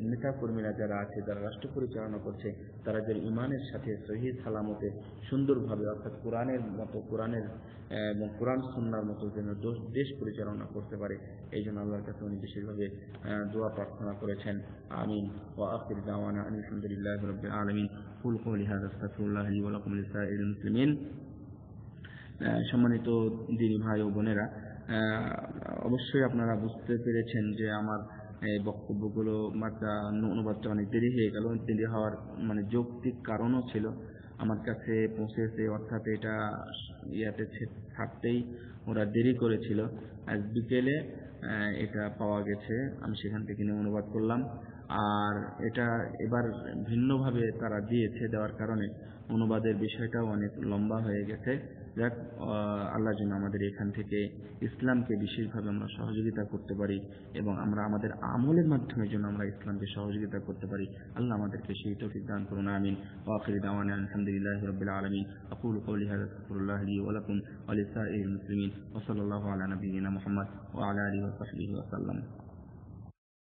নেতা কর্মীরা যারা আছে, যারা রাষ্ট্র পরিচালনা করছে, তারা যেন ইমানের সাথে সহিহ সালামতে সুন্দরভাবে, অর্থাৎ কোরআনের এবং কোরআন সুন্নাহর মতো যেন দেশ পরিচালনা করতে পারে, এই জন্য আল্লাহর কাছে উনি বিশেষভাবে দোয়া প্রার্থনা করেছেন। আমিন। ওয়া আখির দাওয়ানা আলহামদুলিল্লাহি রাব্বিল আলামিন। কুল কওলি হাযা আস্তাগফিরুল্লাহ লি ওয়া লাকুম লিসাইরিল মুসলিমিন। সম্মানিত দ্বীনি ভাই ও বোনেরা, অবশ্যই আপনারা বুঝতে পেরেছেন যে আমার বক্তব্যগুলো অনুবাদটা অনেক দেরি হয়ে গেল। দেরি হওয়ার মানে যৌক্তিক কারণও ছিল। আমার কাছে পৌঁছেছে, অর্থাৎ এটা ইয়াতে ছাড়তেই ওরা দেরি করেছিল। আজ বিকেলে এটা পাওয়া গেছে, আমি সেখান থেকে নিয়ে অনুবাদ করলাম। আর এটা এবার ভিন্নভাবে তারা দেওয়ার কারণে অনুবাদের বিষয়টাও অনেক লম্বা হয়ে গেছে। যাক, আল্লাহ যেন আমাদের এখান থেকে ইসলামকে বিশেষভাবে আমরা সহযোগিতা করতে পারি এবং আমরা আমাদের আমলের মাধ্যমে যেন আমরা ইসলামকে সহযোগিতা করতে পারি। আল্লাহ আমাদেরকে সেই তৌফিক দান করুন। আমিন। ওয়া আখিরু দাওয়ানা আলহামদুলিল্লাহি রাব্বিল আলামিন। আকুলু কওলি হাযা আস্তাগফিরুল্লাহ লি ওয়া লাকুম ওয়া লিসাইরিল মুসলিমিন ওয়া সাল্লাল্লাহু আলা নাবিয়িনা মুহাম্মদ ওয়া আলা আলিহি ওয়া সাহবিহি ওয়া সাল্লাম।